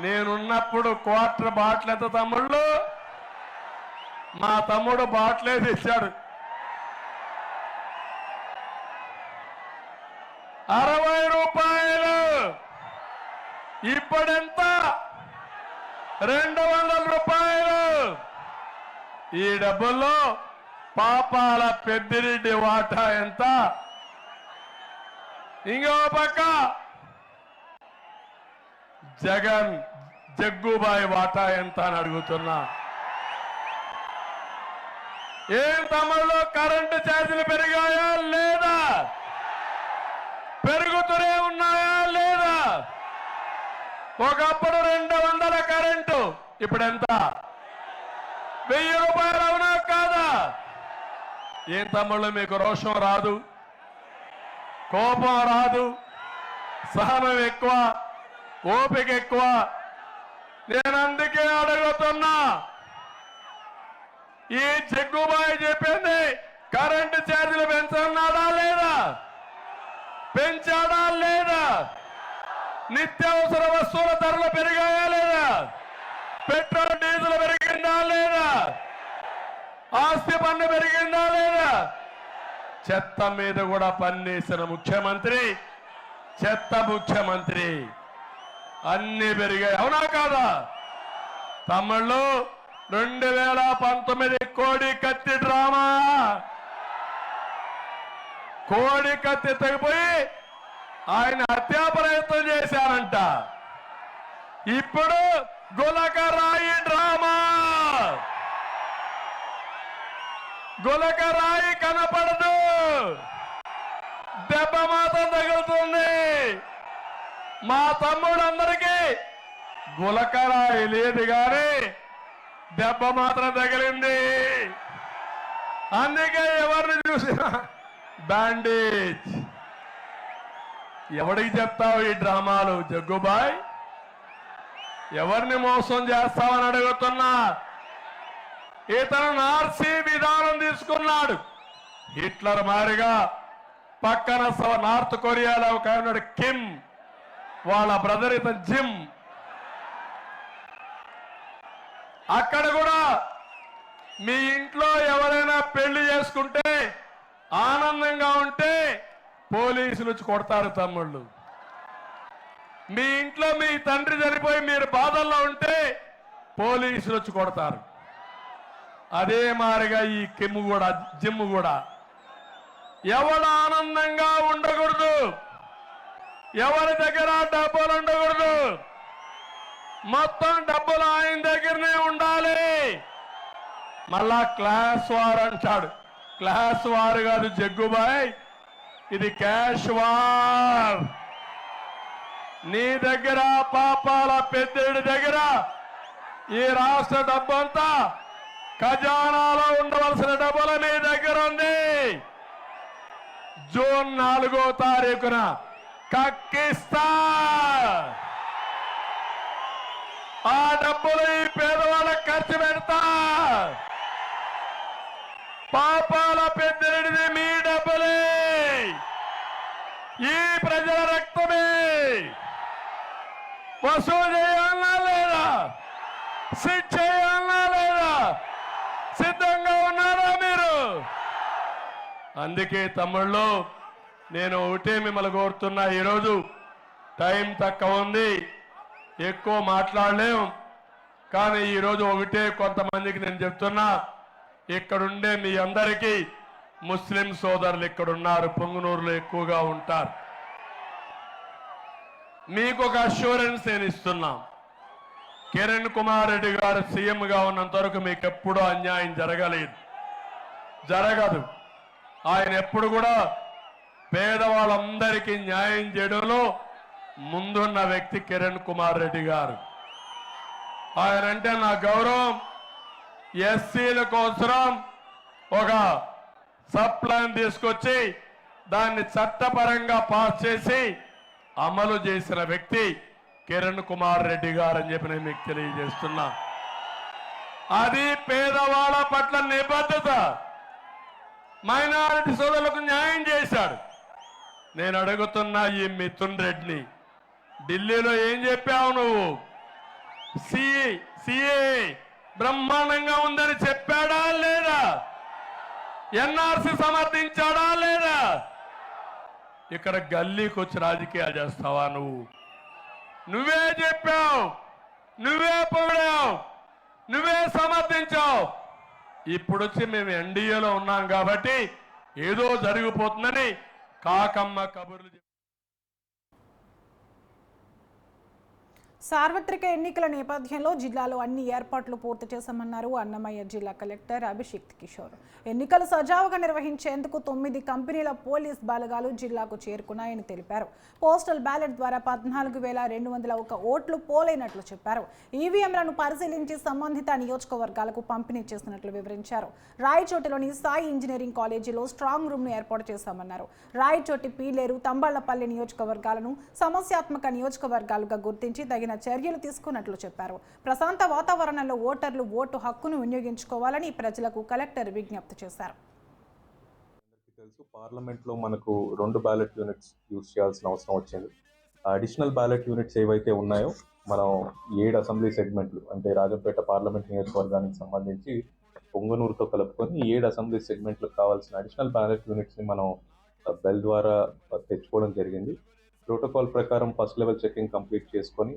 నేనున్నప్పుడు క్వార్టర్ బాటిల్ ఎంత తమ్ముళ్ళు? మా తమ్ముడు బాటిలే తెచ్చాడు. 60 రూపాయలు. ఇప్పుడెంత? 200 రూపాయలు. ఈ డబ్బుల్లో పాపాల పెద్దిరెడ్డి వాటా ఎంత? ఇంకో పక్క జగన్ జగ్గుబాయి వాటా ఎంత అని అడుగుతున్నా. ఏం తమలో కరెంటు ఛార్జీలు పెరిగాయా లేదా? పెరుగుతూనే ఉన్నాయా లేదా? ఒకప్పుడు 200 కరెంటు, ఇప్పుడు ఎంత? 1000 రూపాయలు. అవునా కాదా? ఏం తమ్ముళ్ళు మీకు రోషం రాదు, కోపం రాదు, సహనం ఎక్కువ, ఓపిక ఎక్కువ? నేను అందుకే అడుగుతున్నా, ఈ జగ్గుబాయి చెప్పింది కరెంటు ఛార్జీలు పెంచన్నాడా లేదా? పెంచాడా లేదా? నిత్యావసర వస్తువుల ధరలు పెరిగాయా లేదా? పెట్రోల్ డీజిల్ పెరిగిందా లేదా? ఆస్తి పన్ను పెరిగిందా లేదా? చెత్త మీద కూడా పన్నేసిన ముఖ్యమంత్రి, చెత్త ముఖ్యమంత్రి. అన్ని పెరిగాయి, అవునా కాదా? తమ్ముళ్ళు 2019 కోడి కత్తి డ్రామా, కోడి కత్తి తెగిపోయి ఆయన హత్యా ప్రయత్నం చేశారంట. ఇప్పుడు గులకరాయి డ్రామా. గులకరాయి కనపడదు, దెబ్బ మాత్రం తగులుతుంది. మా తమ్ముడందరికీ గులకరాయి లేదు గాని దెబ్బ మాత్రం తగిలింది. అందుకే ఎవరిని చూసినా బ్యాండేజ్. ఎవడికి చెప్తావు ఈ డ్రామాలు జగ్గుబాయ్? ఎవరిని మోసం చేస్తావని అడుగుతున్నా. ఇతను నార్సీ విధానం తీసుకున్నాడు. హిట్లర్ మారిగా పక్కన నార్త్ కొరియాలో ఒక ఉన్నాడు కిమ్, వాళ్ళ బ్రదర్ ఇతను జిమ్. అక్కడ కూడా మీ ఇంట్లో ఎవరైనా పెళ్లి చేసుకుంటే ఆనందంగా ఉంటే పోలీసులు వచ్చి కొడతారు తమ్ముళ్ళు. మీ ఇంట్లో మీ తండ్రి చనిపోయి మీరు బాధల్లో ఉంటే పోలీసులు వచ్చి కొడతారు. అదే మారిగా ఈ కిమ్ కూడా, జిమ్ కూడా ఎవడు ఆనందంగా ఉండకూడదు, ఎవరి దగ్గర డబ్బులు ఉండకూడదు, మొత్తం డబ్బులు ఆయన దగ్గరనే ఉండాలి. మళ్ళా క్లాస్ వార్ అంటాడు. క్లాస్ వార్ కాదు జగ్గుబాయ్, ఇది క్యాష్ వార్. నీ దగ్గర పాపాల పెద్దడి దగ్గర ఈ రాష్ట్ర డబ్బంతా ఖజానాలో ఉండవలసిన డబ్బులు మీ దగ్గర ఉంది. జూన్ 4వ తారీఖున కక్కిస్తా. ఆ డబ్బులు ఈ పేదవాళ్ళకి ఖర్చు పెడతా. పాపాల పెద్దడిది మీ డబ్బులే, ఈ ప్రజల రక్తమే. వసూలు చేయాలన్నా లేదా? సిట్ చేయాలన్నా లేదా? సిద్ధంగా ఉన్నారా మీరు? అందుకే తమ్ముళ్ళు నేను ఒకటే మిమ్మల్ని కోరుతున్నా. ఈరోజు టైం తక్కువ ఉంది, ఎక్కువ మాట్లాడలేం. కానీ ఈరోజు ఒకటే కొంతమందికి నేను చెప్తున్నా, ఇక్కడుండే మీ అందరికీ ముస్లిం సోదరులు ఇక్కడున్నారు, పొంగునూరులో ఎక్కువగా ఉంటారు. మీకు ఒక అష్యూరెన్స్ నేను ఇస్తున్నా, కిరణ్ కుమార్ రెడ్డి గారు సీఎంగా ఉన్నంత వరకు మీకు ఎప్పుడూ అన్యాయం జరగదు. ఆయన ఎప్పుడు కూడా పేదవాళ్ళందరికీ న్యాయం చేయడంలో ముందున్న వ్యక్తి కిరణ్ కుమార్ రెడ్డి గారు. ఆయన అంటే నా గౌరవం. ఎస్సీల కోసం ఒక సబ్ ప్లాన్ తీసుకొచ్చి దాన్ని చట్టపరంగా పాస్ చేసి అమలు చేసిన వ్యక్తి కిరణ్ కుమార్ రెడ్డి గారు అని చెప్పి నేను మీకు తెలియజేస్తున్నా. అది పేదవాళ్ళ పట్ల నిబద్ధత, మైనారిటీ సోదరులకు న్యాయం చేశాడు. నేను అడుగుతున్నా ఈ మిథున్ రెడ్డిని, ఢిల్లీలో ఏం చెప్పావు నువ్వు? సిఏ బ్రహ్మాండంగా ఉందని చెప్పాడా లేదా? ఎన్ఆర్సీ సమర్థించాడా లేదా? ఇక్కడ గల్లీకి వచ్చి రాజకీయాలు చేస్తావా నువ్వు? నువ్వే చెప్పావు, నువ్వే పొగిడావు, నువ్వే సమర్థించావు. ఇప్పుడు వచ్చి మేము ఎన్డీఏలో ఉన్నాం కాబట్టి ఏదో జరిగిపోతుందని కాకమ్మ కబుర్లు. సార్వత్రిక ఎన్నికల నేపథ్యంలో జిల్లాలో అన్ని ఏర్పాట్లు పూర్తి చేశామన్నారు అన్నమయ్య జిల్లా కలెక్టర్ అభిషేక్ కిషోర్. ఎన్నికలు సజావుగా నిర్వహించేందుకు 9 కంపెనీల పోలీస్ బలగాలు జిల్లాకు చేరుకున్నాయని తెలిపారు. పోస్టల్ బ్యాలెట్ ద్వారా 14,201 ఓట్లు పోలైనట్లు చెప్పారు. ఈవీఎంలను పరిశీలించి సంబంధిత నియోజకవర్గాలకు పంపిణీ చేసినట్లు వివరించారు. రాయచోటిలోని సాయి ఇంజనీరింగ్ కాలేజీలో స్ట్రాంగ్ రూమ్ను ఏర్పాటు చేశామన్నారు. రాయచోటి, పీలేరు, తంబళ్లపల్లి నియోజకవర్గాలను సమస్యాత్మక నియోజకవర్గాలుగా గుర్తించి తగిన చర్యలు తీసుకున్నట్లు చెప్పారు. ప్రశాంత వాతావరణంలో ఓటర్లు ఓటు హక్కును వినియోగించుకోవాలని ప్రజలకు కలెక్టర్ విజ్ఞప్తి చేశారు. తెలుసు, పార్లమెంట్లో మనకు 2 బ్యాలెట్ యూనిట్స్ యూజ్ చేయాల్సిన అవసరం వచ్చింది. అడిషనల్ బ్యాలెట్ యూనిట్స్ ఏవైతే ఉన్నాయో మనం 7 అసెంబ్లీ సెగ్మెంట్లు అంటే రాజంపేట పార్లమెంట్ నియోజకవర్గానికి సంబంధించి పొంగనూరుతో కలుపుకొని 7 అసెంబ్లీ సెగ్మెంట్లకు కావాల్సిన అడిషనల్ బ్యాలెట్ యూనిట్స్ని మనం బెల్ ద్వారా తెచ్చుకోవడం జరిగింది. ప్రోటోకాల్ ప్రకారం ఫస్ట్ లెవెల్ చెకింగ్ కంప్లీట్ చేసుకొని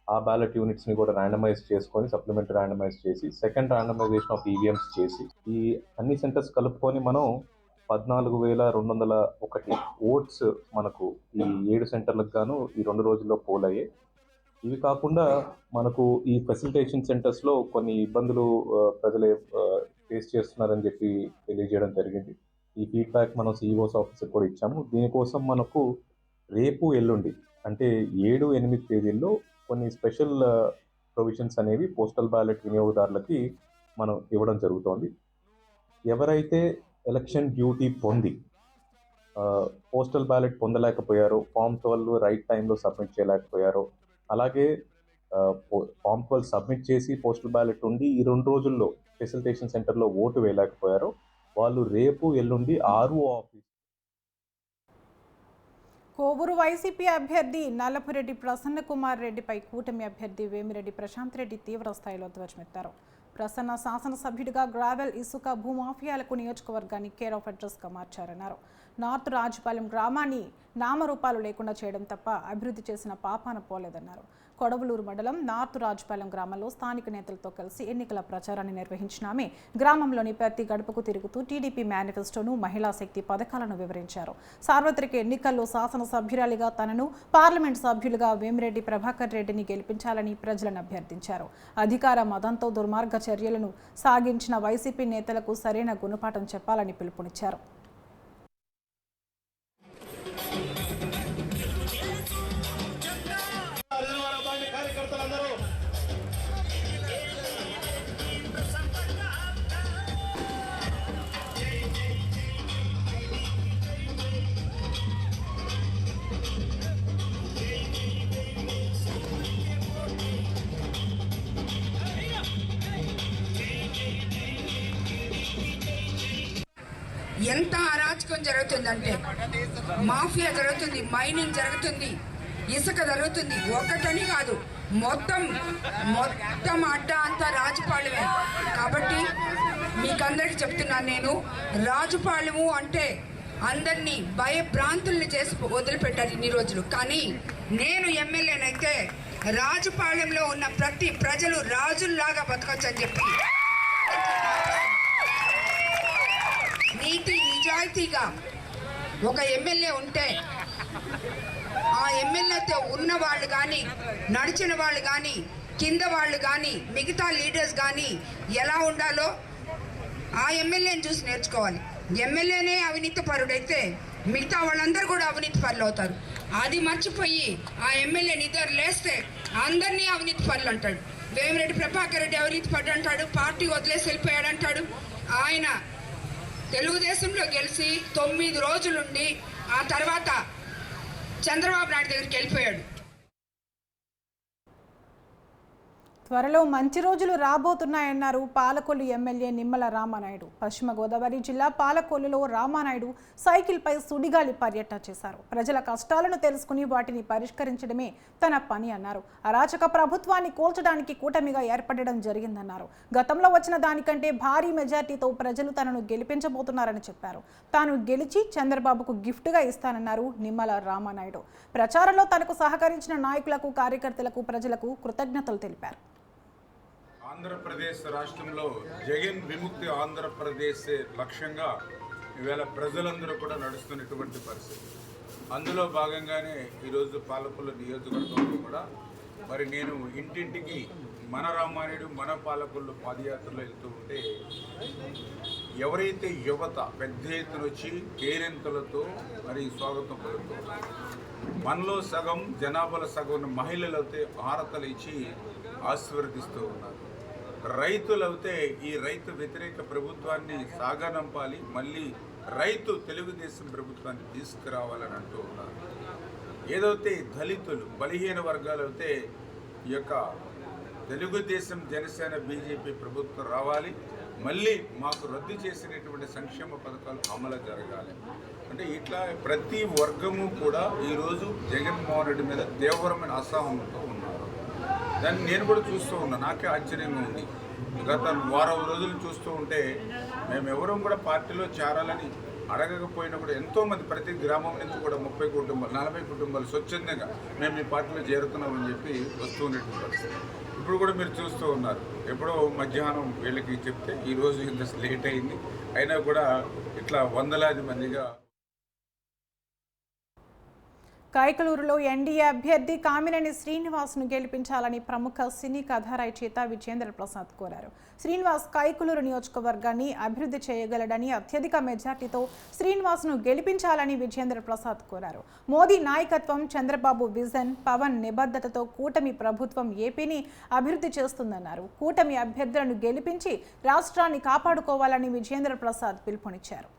ఆ బ్యాలెట్ యూనిట్స్ని కూడా ర్యాండమైజ్ చేసుకొని సప్లిమెంట్ ర్యాండమైజ్ చేసి సెకండ్ ర్యాండమైజేషన్ ఆఫ్ ఈవీఎంస్ చేసి ఈ అన్ని సెంటర్స్ కలుపుకొని మనం 14,201 ఓట్స్ మనకు ఈ 7 సెంటర్లకు గాను ఈ 2 రోజుల్లో పోల్ అయ్యాయి. ఇవి కాకుండా మనకు ఈ ఫెసిలిటేషన్ సెంటర్స్లో కొన్ని ఇబ్బందులు ప్రజలే ఫేస్ చేస్తున్నారని చెప్పి తెలియజేయడం జరిగింది. ఈ ఫీడ్బ్యాక్ మనం సిఇఓస్ ఆఫీస్కి కూడా ఇచ్చాము. దీనికోసం మనకు రేపు ఎల్లుండి అంటే 7, 8 తేదీల్లో కొన్ని స్పెషల్ ప్రొవిజన్స్ అనేవి పోస్టల్ బ్యాలెట్ వినియోగదారులకి మనం ఇవ్వడం జరుగుతోంది. ఎవరైతే ఎలక్షన్ డ్యూటీ పొంది పోస్టల్ బ్యాలెట్ పొందలేకపోయారో, ఫామ్ 12 రైట్ టైంలో సబ్మిట్ చేయలేకపోయారో, అలాగే ఫామ్ 12 సబ్మిట్ చేసి పోస్టల్ బ్యాలెట్ ఉండి ఈ 2 రోజుల్లో ఫెసిలిటేషన్ సెంటర్లో ఓటు వేయలేకపోయారో వాళ్ళు రేపు ఎల్లుండి ఆర్ఓ ఆఫీస్. కోవూరు వైసీపీ అభ్యర్థి నల్లపురెడ్డి ప్రసన్న కుమార్ రెడ్డిపై కూటమి అభ్యర్థి వేమిరెడ్డి ప్రశాంత్ రెడ్డి తీవ్ర స్థాయిలో ధ్వజమెత్తారు. ప్రసన్న శాసనసభ్యుడిగా గ్రావెల్, ఇసుక, భూమాఫియాలకు నియోజకవర్గాన్ని కేర్ ఆఫ్ అడ్రస్గా మార్చారన్నారు. నార్త్ రాజుపాలెం గ్రామాన్ని నామరూపాలు లేకుండా చేయడం తప్ప అభివృద్ధి చేసిన పాపాన పోలేదన్నారు. కొడవలూరు మండలం నార్త్ రాజుపాలెం గ్రామంలో స్థానిక నేతలతో కలిసి ఎన్నికల ప్రచారాన్ని నిర్వహించిన ఆమె గ్రామంలోని ప్రతి గడపకు తిరుగుతూ టీడీపీ మేనిఫెస్టోను, మహిళా శక్తి పథకాలను వివరించారు. సార్వత్రిక ఎన్నికల్లో శాసనసభ్యురాలిగా తనను, పార్లమెంట్ సభ్యులుగా వేమిరెడ్డి ప్రభాకర్ రెడ్డిని గెలిపించాలని ప్రజలను అభ్యర్థించారు. అధికార మదంతో దుర్మార్గ చర్యలను సాగించిన వైసీపీ నేతలకు సరైన గుణపాఠం చెప్పాలని పిలుపునిచ్చారు. ఎంత అరాచకం జరుగుతుందంటే మాఫియా జరుగుతుంది, మైనింగ్ జరుగుతుంది, ఇసుక జరుగుతుంది. ఒకటని కాదు, మొత్తం అడ్డా అంతా రాజుపాలెమే. కాబట్టి మీకందరికి చెప్తున్నాను, నేను రాజుపాలెము అంటే అందరినీ భయభ్రాంతుల్ని చేసి వదిలిపెట్టారు ఇన్ని రోజులు. కానీ నేను ఎమ్మెల్యేనైతే రాజుపాలెంలో ఉన్న ప్రతి ప్రజలు రాజుల్లాగా బతకొచ్చని చెప్పి నిజాయితీగా ఒక ఎమ్మెల్యే ఉంటే ఆ ఎమ్మెల్యేతో ఉన్న వాళ్ళు కానీ, నడిచిన వాళ్ళు కానీ, కింద వాళ్ళు కానీ, మిగతా లీడర్స్ కానీ ఎలా ఉండాలో ఆ ఎమ్మెల్యేని చూసి నేర్చుకోవాలి. ఎమ్మెల్యేనే అవినీతి పరుడైతే మిగతా వాళ్ళందరూ కూడా అవినీతి పరులు అవుతారు. అది మర్చిపోయి ఆ ఎమ్మెల్యే నిద్ర లేస్తే అందరినీ అవినీతి పరులు అంటాడు. వేమిరెడ్డి ప్రభాకర్ రెడ్డి అవినీతి పరుడు అంటాడు, పార్టీ వదిలేసి వెళ్ళిపోయాడు అంటాడు. ఆయన తెలుగుదేశంలో గెలిచి 9 రోజులుండి ఆ తర్వాత చంద్రబాబు నాయుడు దగ్గరికి వెళ్ళిపోయాడు. త్వరలో మంచి రోజులు రాబోతున్నాయన్నారు పాలకొల్లు ఎమ్మెల్యే నిమ్మల రామానాయుడు. పశ్చిమ గోదావరి జిల్లా పాలకొల్లులో రామానాయుడు సైకిల్పై సుడిగాలి పర్యటన చేశారు. ప్రజల కష్టాలను తెలుసుకుని వాటిని పరిష్కరించడమే తన పని అన్నారు. అరాచక ప్రభుత్వాన్ని కూల్చడానికి కూటమిగా ఏర్పడడం జరిగిందన్నారు. గతంలో వచ్చిన దానికంటే భారీ మెజార్టీతో ప్రజలు తనను గెలిపించబోతున్నారని చెప్పారు. తాను గెలిచి చంద్రబాబుకు గిఫ్ట్గా ఇస్తానన్నారు నిమ్మల రామానాయుడు. ప్రచారంలో తనకు సహకరించిన నాయకులకు, కార్యకర్తలకు, ప్రజలకు కృతజ్ఞతలు తెలిపారు. ఆంధ్రప్రదేశ్ రాష్ట్రంలో జగన్ విముక్తి ఆంధ్రప్రదేశ్ లక్ష్యంగా ఈవేళ ప్రజలందరూ కూడా నడుస్తున్నటువంటి పరిస్థితి. అందులో భాగంగానే ఈరోజు పాలకొల్లు నియోజకవర్గంలో కూడా మరి నేను ఇంటింటికి మన రామానాయుడు మన పాలకొల్లు పాదయాత్రలో వెళ్తూ ఉంటే ఎవరైతే యువత పెద్ద ఎత్తున వచ్చి కేరింతలతో మరి స్వాగతం పలుకుతున్నారు, మనలో సగం జనాభాలో సగం మహిళలైతే హారతలు ఇచ్చి ఆశీర్వదిస్తూ ఉన్నారు. రైతులైతే ఈ రైతు వ్యతిరేక ప్రభుత్వాన్ని సాగనంపాలి, మళ్ళీ రైతు తెలుగుదేశం ప్రభుత్వాన్ని తీసుకురావాలని అంటూ ఉన్నారు. ఏదైతే దళితులు, బలహీన వర్గాలు అయితే ఈ యొక్క తెలుగుదేశం, జనసేన, బీజేపీ ప్రభుత్వం రావాలి, మళ్ళీ మాకు రద్దు చేసినటువంటి సంక్షేమ పథకాలు అమలు జరగాలి అంటే ఇట్లా ప్రతి వర్గము కూడా ఈరోజు జగన్మోహన్ రెడ్డి మీద తీవ్రమైన అసహనంతో ఉన్నారు. దాన్ని నేను కూడా చూస్తూ ఉన్నా, నాకే ఆశ్చర్యంగా ఉంది. గత వారం రోజులు చూస్తూ ఉంటే మేము ఎవరూ కూడా పార్టీలో చేరాలని అడగకపోయినా కూడా ఎంతోమంది ప్రతి గ్రామం నుంచి కూడా 30 కుటుంబాలు 40 కుటుంబాలు స్వచ్ఛందంగా మేము ఈ పార్టీలో చేరుతున్నామని చెప్పి వస్తూ ఉండేటువంటి పరిస్థితి. ఇప్పుడు కూడా మీరు చూస్తూ ఉన్నారు. ఎప్పుడో మధ్యాహ్నం వీళ్ళకి చెప్తే ఈరోజు ఇంత లేట్ అయింది, అయినా కూడా ఇట్లా వందలాది మందిగా. కైకలూరులో ఎన్డీఏ అభ్యర్థి కామినేని శ్రీనివాస్ను గెలిపించాలని ప్రముఖ సినీ కథ రచయిత విజేంద్ర ప్రసాద్ కోరారు. శ్రీనివాస్ కైకలూరు నియోజకవర్గాన్ని అభివృద్ధి చేయగలడని, అత్యధిక మెజార్టీతో శ్రీనివాస్ను గెలిపించాలని విజేంద్ర ప్రసాద్ కోరారు. మోదీ నాయకత్వం, చంద్రబాబు విజన్, పవన్ నిబద్ధతతో కూటమి ప్రభుత్వం ఏపీని అభివృద్ధి చేస్తుందన్నారు. కూటమి అభ్యర్థులను గెలిపించి రాష్ట్రాన్ని కాపాడుకోవాలని విజేంద్ర ప్రసాద్ పిలుపునిచ్చారు.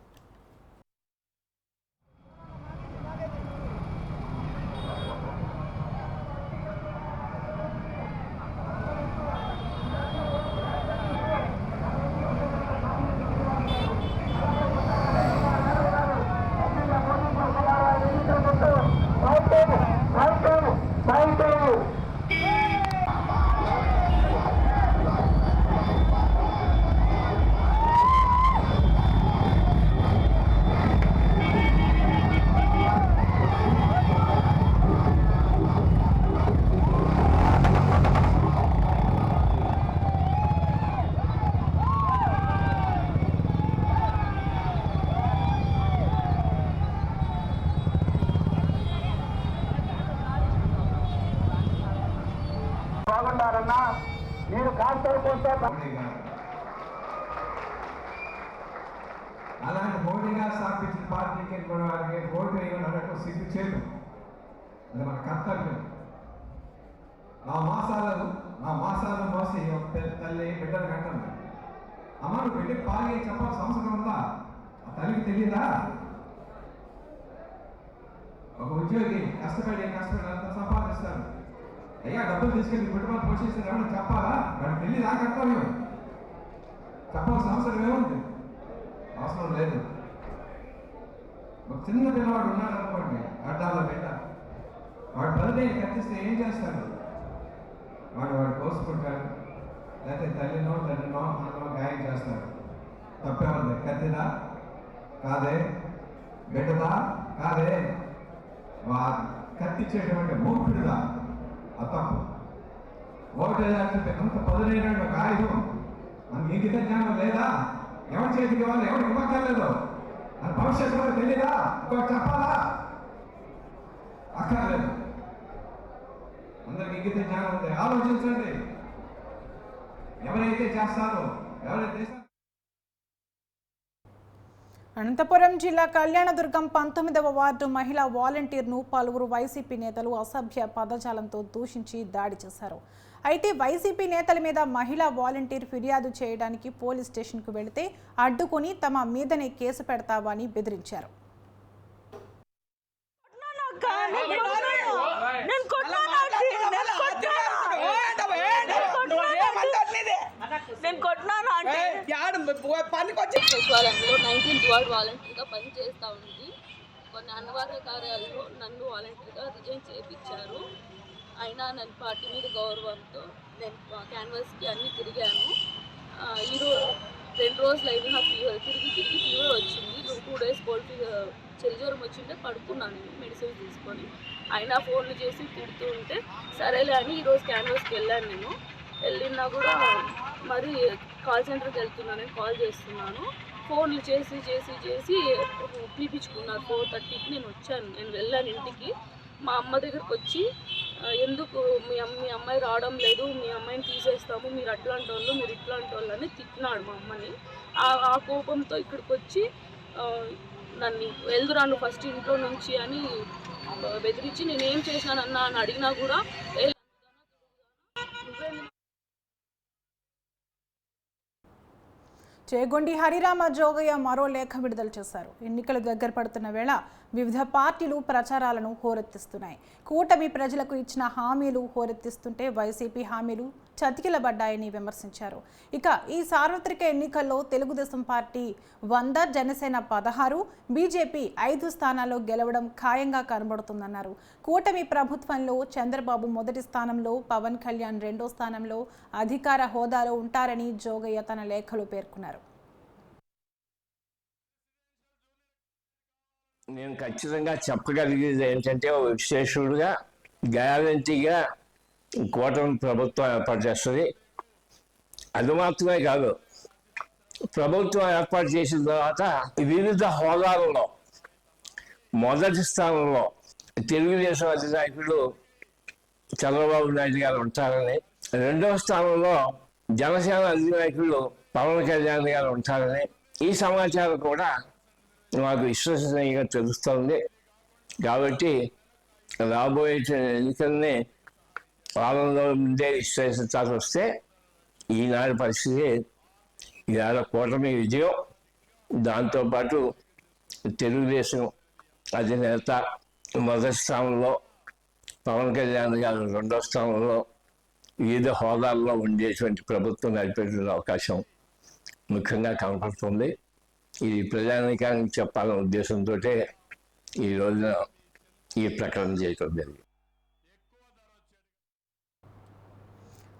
బాగుంటారన్నా నేను కాకపోతే అలాంటి మోడీగా స్థాపించిన పార్టీకి కూడా వారికి ఓటు వేయడం అనడం సిగ్గు చేయడం అది మన కర్తవ్యం. నా మాసాలు మోసి తల్లి బిడ్డలు కట్టండి. అమ్మ నువ్వు బిడ్డకి పాలు చెప్పాల్సిన అవసరం ఉందా? ఆ తల్లికి తెలియదా? ఒక ఉద్యోగి కష్టపడి అంత సంపాదిస్తాను, అయ్యా డబ్బులు తీసుకెళ్ళి కుటుంబాలు పోషిస్తారు ఏమన్నా చెప్పాలా? వాడికి తెలియదా కర్తవ్యం? చెప్పాల్సిన అవసరం ఏముంది? అవసరం లేదు. ఒక చిన్న పిల్లవాడు ఉన్నాడు అనుకోండి, అడ్డాల బిడ్డ, వాడు బదిలీ కట్టిస్తే ఏం చేస్తాడు? వాడు కోసుకుంటాడు, లేకపోతే తల్లినో అన్నో గాయం చేస్తాడు. తప్పేముంది? కత్తిదా కాదే, బిడ్డదా కాదే, కత్తిచ్చేటువంటి మూర్ఖుడిదా? ఆ తప్పు. ఓటేయాలంటే అంత పదునైన ఒక ఆయుధం మనకి ఇంకిత జ్ఞానం లేదా? ఎవరి చేతికి ఇవ్వాలి, ఎవరికి ఇవ్వక్కర్లేదు. మన భవిష్యత్తు కూడా తెలీదా? ఇంకోటి చెప్పాలా? అక్కర్లేదు. అందరికి ఇంగిత జ్ఞానం ఉంది. ఆలోచించండి. ఎవరైతే చేస్తారో, ఎవరైతే అనంతపురం జిల్లా కళ్యాణదుర్గం 19వ వార్డు మహిళా వాలంటీర్ను పలువురు వైసీపీ నేతలు అసభ్య పదజాలంతో దూషించి దాడి చేశారు. అయితే వైసీపీ నేతల మీద మహిళా వాలంటీర్ ఫిర్యాదు చేయడానికి పోలీస్ స్టేషన్కు వెళితే అడ్డుకుని తమ మీదనే కేసు పెడతావని బెదిరించారు. నేను కొట్టినాను అంటే పనికి వచ్చి 19th వార్డ్ వాలంటీర్గా పనిచేస్తూ ఉంది. కొన్ని అనివార్య కార్యాలలో నన్ను వాలంటీర్గా రిజైన్ చేయించారు. అయినా నన్ను పార్టీ మీద గౌరవంతో నేను క్యాన్వాస్కి అన్నీ తిరిగాను. ఈరోజు 2 రోజులు అయితే నాకు తిరిగి ఫీవర్ వచ్చింది. 2 days కోల్డ్ చెలిజ్వరం వచ్చింటే పడుకున్నాను మెడిసిన్ తీసుకొని. అయినా ఫోన్లు చేసి తిడుతూ ఉంటే సరేలే అని ఈరోజు క్యాన్వాస్కి వెళ్ళాను. నేను వెళ్ళినా కూడా మరి కాల్ సెంటర్కి వెళ్తున్నానని కాల్ చేస్తున్నాను. ఫోన్లు చేసి పిలిపించుకున్నారు. 4:30కి నేను వచ్చాను. నేను వెళ్ళాను ఇంటికి. మా అమ్మ దగ్గరకు వచ్చి ఎందుకు మీ అమ్మాయి రావడం లేదు, మీ అమ్మాయిని తీసేస్తాము, మీరు అట్లాంటి వాళ్ళు, మీరు ఇట్లాంటి వాళ్ళు అని తిట్టినాడు మా అమ్మని. ఆ కోపంతో ఇక్కడికి వచ్చి నన్ను వెళ్దురాను ఫస్ట్ ఇంట్లో నుంచి అని బెదిరించి నేనేం చేశానన్నా అని అడిగినా కూడా చేగొండి హరిరామ జోగయ్య మరో లేఖ విడుదల చేశారు. ఎన్నికలు దగ్గర పడుతున్న వేళ వివిధ పార్టీలు ప్రచారాలను హోరెత్తిస్తున్నాయి. కూటమి ప్రజలకు ఇచ్చిన హామీలు హోరెత్తిస్తుంటే వైసీపీ హామీలు చతికిలబడ్డాయని విమర్శించారు. ఇక ఈ సార్వత్రిక ఎన్నికల్లో తెలుగుదేశం పార్టీ 100, జనసేన 16, బీజేపీ 5 స్థానాల్లో గెలవడం ఖాయంగా కనబడుతుందన్నారు. కూటమి ప్రభుత్వంలో చంద్రబాబు మొదటి స్థానంలో, పవన్ కళ్యాణ్ 2వ స్థానంలో అధికార హోదాలో ఉంటారని జోగయ్య తన లేఖలో పేర్కొన్నారు. నేను ఖచ్చితంగా చెప్పగలిగేది ఏంటంటే విశ్లేషకుడుగా గ్యారంటీగా కూటమి ప్రభుత్వం ఏర్పాటు చేస్తుంది. అది మాత్రమే కాదు, ప్రభుత్వం ఏర్పాటు చేసిన తర్వాత వివిధ హోదాలలో మొదటి స్థానంలో తెలుగుదేశం అధినాయకుడు చంద్రబాబు నాయుడు గారు ఉంటారని, 2వ స్థానంలో జనసేన అధినాయకుడు పవన్ కళ్యాణ్ గారు ఉంటారని ఈ సమాచారం కూడా మాకు విశ్వసనీయంగా తెలుస్తుంది. కాబట్టి రాబోయే ఎన్నికల్ని పాలనలో ముందే విశ్లేషించాల్సి వస్తే ఈనాటి పరిస్థితి ఇవాళ కూటమి విజయం, దాంతోపాటు తెలుగుదేశం అధినేత మొదటి స్థానంలో, పవన్ కళ్యాణ్ గారు 2వ స్థానంలో వివిధ హోదాల్లో ఉండేటువంటి ప్రభుత్వం నడిపేటువంటి అవకాశం ముఖ్యంగా కనపడుతుంది. ఇది ప్రజానీకానికి చెప్పాలనే ఉద్దేశంతో ఈ రోజున ఈ ప్రకటన చేయడం జరిగింది.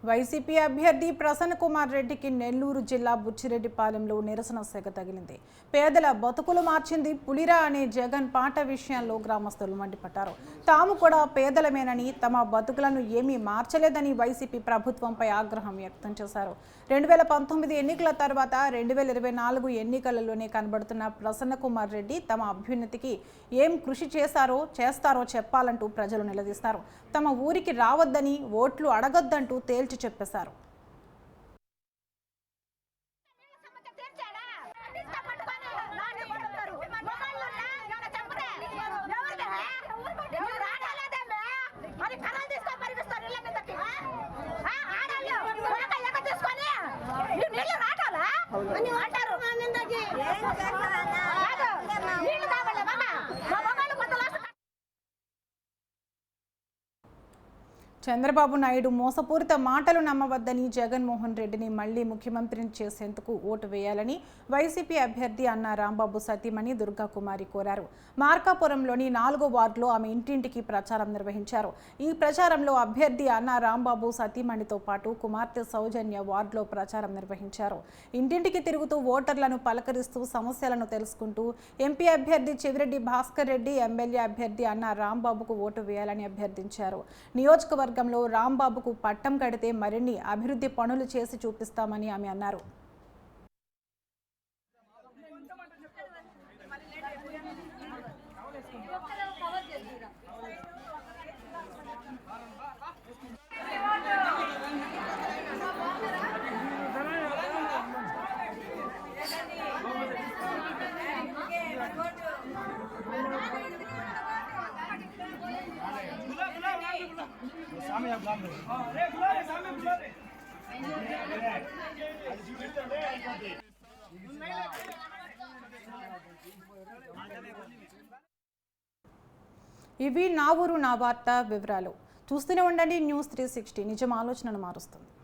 వైసీపీ అభ్యర్థి ప్రసన్న కుమార్ రెడ్డికి నెల్లూరు జిల్లా బుచ్చిరెడ్డిపాలెంలో నిరసన సెగ తగిలింది. పేదల బతుకులు మార్చింది పులిరా అనే జగన్ పాట విషయంలో గ్రామస్తులు మండిపడ్డారు. తాము కూడా పేదలమేనని, తమ బతుకులను ఏమీ మార్చలేదని వైసీపీ ప్రభుత్వంపై ఆగ్రహం వ్యక్తం చేశారు. 2019 ఎన్నికల తర్వాత 2024 ఎన్నికలలోనే కనబడుతున్న ప్రసన్న కుమార్ రెడ్డి తమ అభ్యున్నతికి ఏం కృషి చేస్తారో చెప్పాలంటూ ప్రజలు నిలదీస్తారు. తమ ఊరికి రావద్దని, ఓట్లు అడగొద్దంటూ తేల్చి చెప్పేశారు. చంద్రబాబు నాయుడు మోసపూరిత మాటలు నమ్మవద్దని, జగన్మోహన్ రెడ్డిని మళ్లీ ముఖ్యమంత్రిని చేసేందుకు ఓటు వేయాలని వైసీపీ అభ్యర్థి అన్న రాంబాబు సతీమణి దుర్గాకుమారి కోరారు. మార్కాపురంలోని 4వ వార్డులో ఆమె ఇంటింటికి ప్రచారం నిర్వహించారు. ఈ ప్రచారంలో అభ్యర్థి అన్న రాంబాబు సతీమణితో పాటు కుమార్తె సౌజన్య వార్డులో ప్రచారం నిర్వహించారు. ఇంటింటికి తిరుగుతూ ఓటర్లను పలకరిస్తూ సమస్యలను తెలుసుకుంటూ ఎంపీ అభ్యర్థి చెవిరెడ్డి భాస్కర్ రెడ్డి, ఎమ్మెల్యే అభ్యర్థి అన్న రాంబాబుకు ఓటు వేయాలని అభ్యర్థించారు. నియోజకవర్గంలో రాంబాబుకు పట్టం కడితే మరిన్ని అభివృద్ధి పనులు చేసి చూపిస్తామని ఆమె అన్నారు. ఇవి నా ఊరు నా వార్త వివరాలు. చూస్తూనే ఉండండి న్యూస్ 360, నిజం ఆలోచనను మారుస్తుంది.